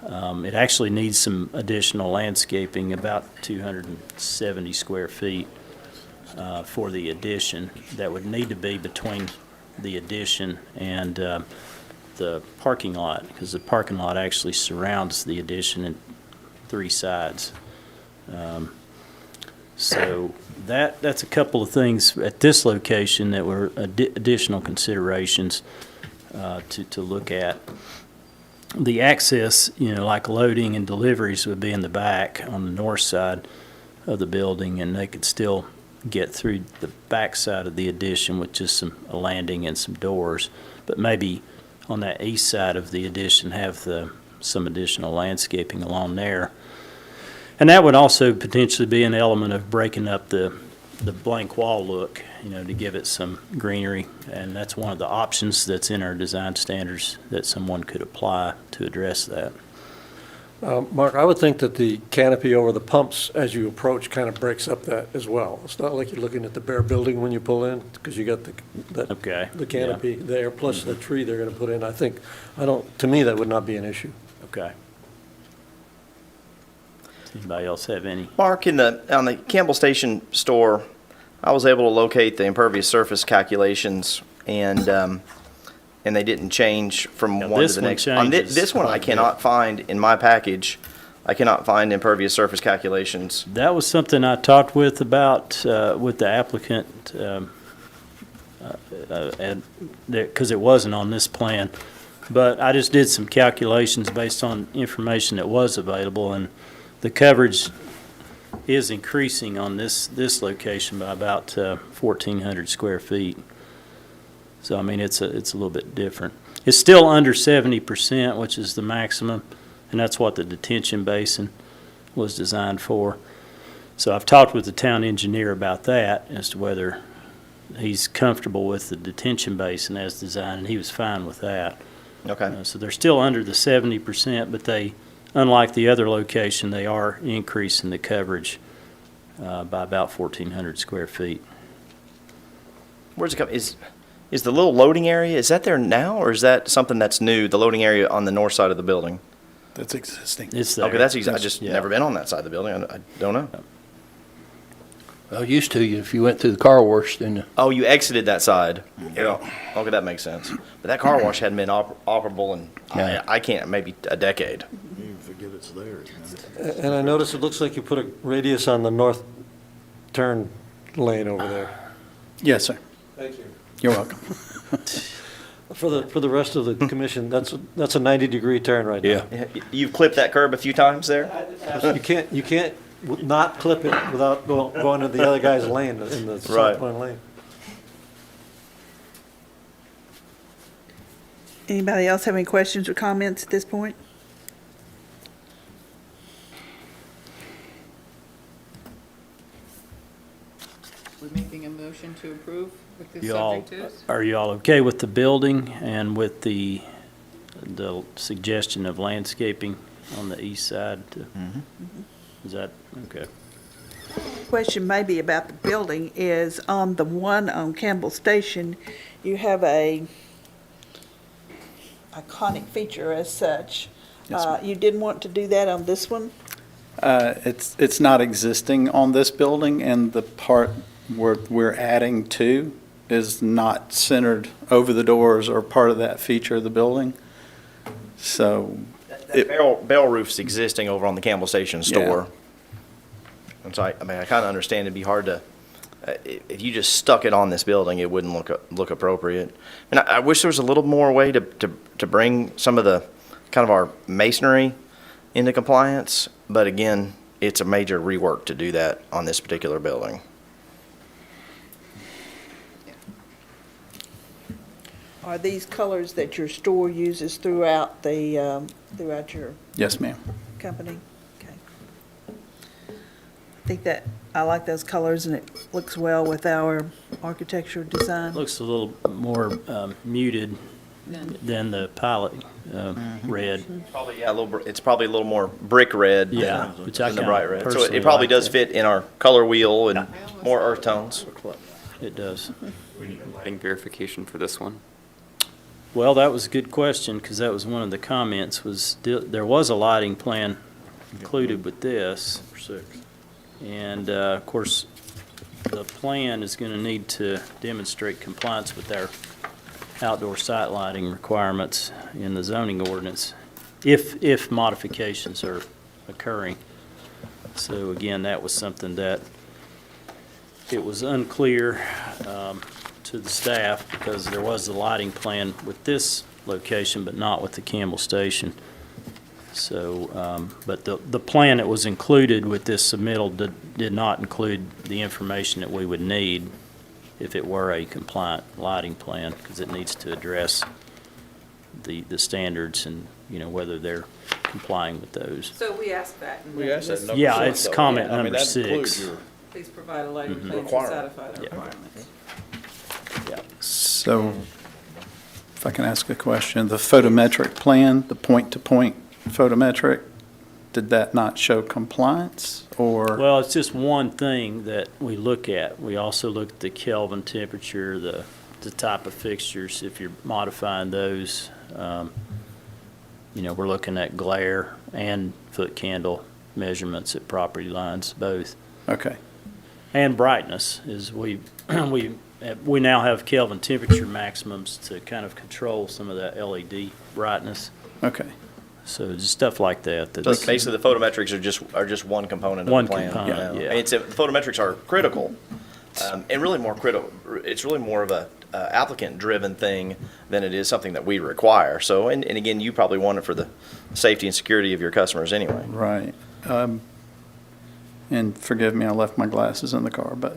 it actually needs some additional landscaping, about 270 square feet for the addition. That would need to be between the addition and the parking lot, because the parking lot actually surrounds the addition in 3 sides. So that's a couple of things at this location that were additional considerations to look at. The access, like loading and deliveries would be in the back on the north side of the building, and they could still get through the back side of the addition with just a landing and some doors, but maybe on that east side of the addition have some additional landscaping along there. And that would also potentially be an element of breaking up the blank wall look, to give it some greenery. And that's one of the options that's in our design standards that someone could apply to address that. Mark, I would think that the canopy over the pumps as you approach kind of breaks up that as well. It's not like you're looking at the bare building when you pull in, because you got the canopy there, plus the tree they're going to put in. To me, that would not be an issue. Okay. Does anybody else have any? Mark, on the Campbell Station store, I was able to locate the impervious surface calculations, and they didn't change from one to this the one next. On changes this one, I quite a bit. cannot find in my package. I cannot find impervious surface calculations. That was something I talked with the applicant, because it wasn't on this plan. But I just did some calculations based on information that was available, and the coverage is increasing on this location by about 1,400 square feet. So, I mean, it's a little bit different. It's still under 70%, which is the maximum, and that's what the detention basin was designed for. So I've talked with the town engineer about that as to whether he's comfortable with the detention basin as designed, and he was fine with that. Okay. So they're still under the 70%, but they unlike the other location, they are increasing the coverage by about 1,400 square feet. Where's it come, is the little loading area, is that there now, or is that something that's new, the loading area on the north side of the building? That's existing. It's there. Okay, I just Yeah. never been on that side of the building, I don't know. Well, used to, if you went through the car wash, then Oh, you exited that side? Yeah. Okay, that makes sense. But that car wash hadn't been operable in, Yeah. I can't, maybe a decade. You forget it's there. And I notice it looks like you put a radius on the north turn lane over there. Yes, sir. Thank you. You're welcome. For the rest of the commission, that's a 90-degree turn right now. You've clipped that curb a few times there? You can't not clip it without going to the other guy's lane in the Right. southbound lane. Anybody else have any questions or comments at this point? We're making a motion to approve with this You all, subject is? are you all okay with the building and with the suggestion of landscaping on the east side? Is that, okay. Question maybe about the building is on the one on Campbell Station, you have a iconic feature as such. Yes, ma'am. You didn't want to do that on this one? It's not existing on this building, and the part we're adding to is not centered over the doors or part of that feature of the building. So, That bell roof's existing over on the Campbell Station store. And so I mean, I kind of understand it'd be hard to, if you just stuck it on this building, it wouldn't look appropriate. And I wish there was a little more way to bring some of the, kind of our masonry into compliance. But again, it's a major rework to do that on this particular building. Are these colors that your store uses throughout throughout your yes, ma'am. company? Okay. I think that, I like those colors and it looks well with our architecture design. Looks a little more muted than the pilot red. Probably, yeah, it's probably a little more brick red Yeah, than which I than the kinda bright red. So personally it probably like does that. fit in our color wheel and more earth tones. It does. Lighting verification for this one. Well, that was a good question, because that was one of the comments, was there was a lighting plan included with this. And, of course, the plan is going to need to demonstrate compliance with our outdoor site lighting requirements in the zoning ordinance, if modifications are occurring. So again, that was something that it was unclear to the staff, because there was the lighting plan with this location, but not with the Campbell Station. So, but the plan that was included with this submittal did not include the information that we would need if it were a compliant lighting plan, because it needs to address the standards and, you know, whether they're complying with those. So we asked that. and We then asked that this- number Yeah, six, it's though. comment I mean, number that includes 6. your- Please provide a lighting plan to Requirement. satisfy the Yeah. requirements. Yeah. So, if I can ask a question, the photometric plan, the point-to-point photometric, did that not show compliance, or? Well, it's just one thing that we look at. We also look at the Kelvin temperature, the type of fixtures, if you're modifying those. You know, we're looking at glare and foot candle measurements at property lines, both. Okay, And brightness is we now have Kelvin temperature maximums to kind of control some of that LED brightness. okay. So just stuff like that. So basically, the photometrics are just one component of One the plan. component, yeah. The photometrics are critical, and really more critical. It's really more of a applicant-driven thing than it is something that we require. So, and again, you probably want it for the safety and security of your customers anyway. Right. And forgive me, I left my glasses in the car, but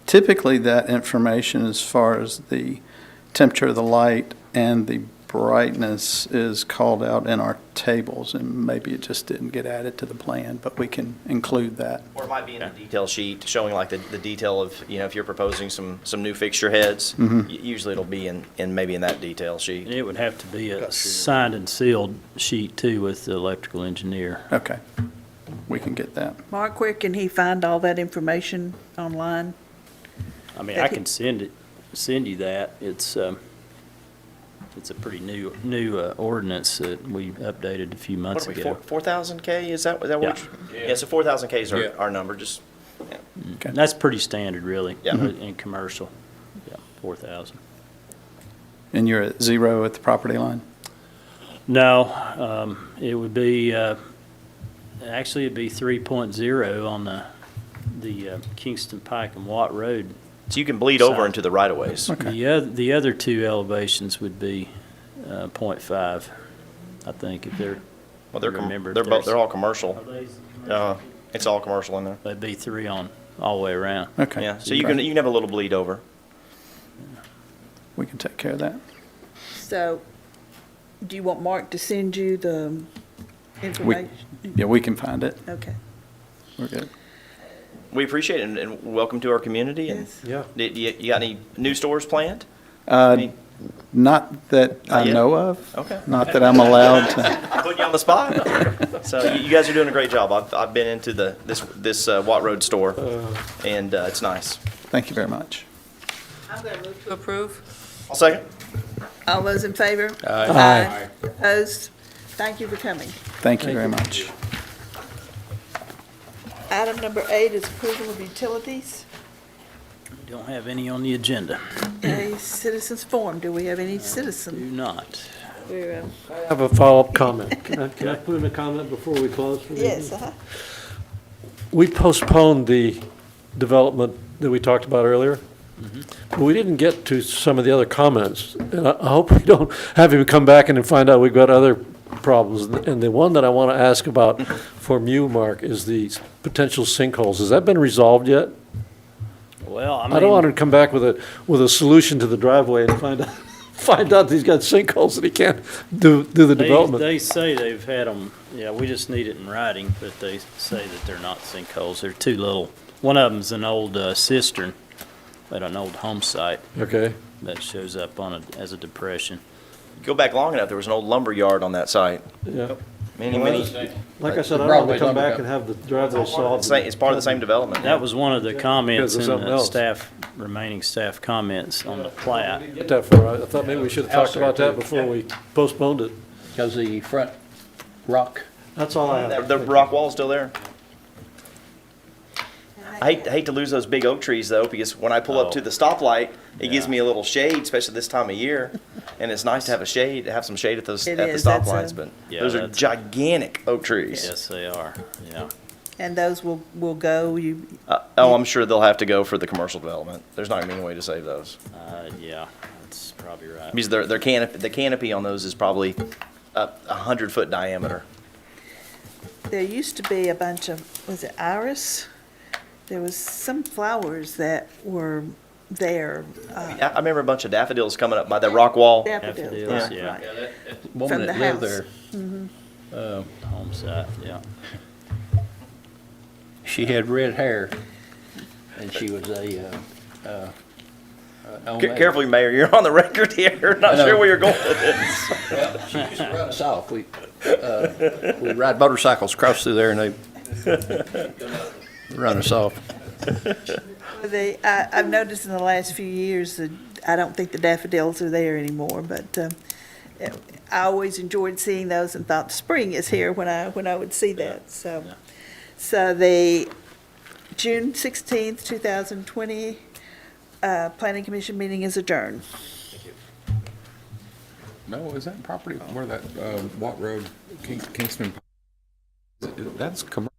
typically that information as far as the temperature of the light and the brightness is called out in our tables, and maybe it just didn't get added to the plan, but we can include that. Or it might be in a detail sheet showing like the detail of, if you're proposing some new fixture heads, usually it'll be in maybe in that detail sheet. And it would have to be a signed and sealed sheet too with the electrical engineer. Okay, we can get that. Mark, where can he find all that information online? I mean, I can send you that. It's a pretty new ordinance that we updated a few months What are we, ago. 4,000 K? Is that what? Yeah, so 4,000 K is our number, just, Okay. That's pretty standard, really. Yeah. In commercial. Yeah, 4,000. And you're at 0 at the property line? No, it would be, actually it'd be 3.0 on the Kingston Pike and Watt Road. so you can bleed over Side. into the right of ways. The other two elevations would be 0.5, I think, if they're, Well, they're, remember, they're, there's- they're all commercial. It's all commercial in there. they'd be 3 on, all the way around. Okay. Yeah, so you can have a little bleed over. We can take care of that. So, do you want Mark to send you the information? Yeah, we can find it. Okay. We're good. We appreciate it, and welcome to our community. And Yes. Yeah. you got any new stores planned? I mean, Not that Not I yet? know of. Okay. Not that I'm allowed to. I'm putting you on the spot. So you guys are doing a great job. I've been into this Watt Road store, and it's nice. Thank you very much. I'm going to move to approve. I'll second. All those in favor? Aye. Opposed? Thank you for coming. Thank you very much. Item number 8 is approval of utilities. We don't have any on the agenda. A citizens forum. Do we have any Do citizens? not. We're, I have a follow-up comment. Can I put in a comment before we close for the evening? yes, uh-huh. We postponed the development that we talked about earlier. But we didn't get to some of the other comments. And I hope we don't have him come back and then find out we've got other problems. And the one that I want to ask about from you, Mark, is the potential sinkholes. Has that been resolved yet? Well, I I don't want him mean, to come back with a solution to the driveway and find out that he's got sinkholes that he can't do the development. they say they've had them, yeah, we just need it in writing, but they say that they're not sinkholes. They're too little. One of them's an old cistern at an old home site Okay. that shows up as a depression. Go back long enough, there was an old lumber yard on that site. Yeah. Many. Like I said, I don't want to come back and have the driveway solved. It's part of the same development. That was one of the comments Because of in something the else. remaining staff comments on the plat. Get that far. I thought maybe we should have talked about that before we postponed it. Because the front rock, That's all I have. The rock wall's still there. I hate to lose those big oak trees though, because when I pull up to the stoplight, it gives me a little shade, especially this time of year. And it's nice to have some shade at the It is, that's stoplights, a- but Yeah, those are that's- gigantic oak trees. Yes, they are, yeah. And those will go, I'm sure they'll have to go for the commercial development. There's not gonna be any way to save those. Yeah, that's probably right. Because the canopy on those is probably 100-foot diameter. there used to be a bunch of, was it iris? There was some flowers that were there. I remember a bunch of daffodils coming up by the rock wall. Daffodils, Daffodils, right, yeah. right. From woman the that lived house. there, Home site, yeah. she had red hair, and she was a, Carefully, Mayor, you're on the record here. Not I know. sure where you're going with this. Well, she used to run us off. We'd ride motorcycles across through there, and they run us off. I've noticed in the last few years that I don't think the daffodils are there anymore, but I always enjoyed seeing those and thought spring is here when I would see that. So the June 16th, 2020 Planning Commission meeting is adjourned. No, is that property where that Watt Road, Kingston, that's commercial?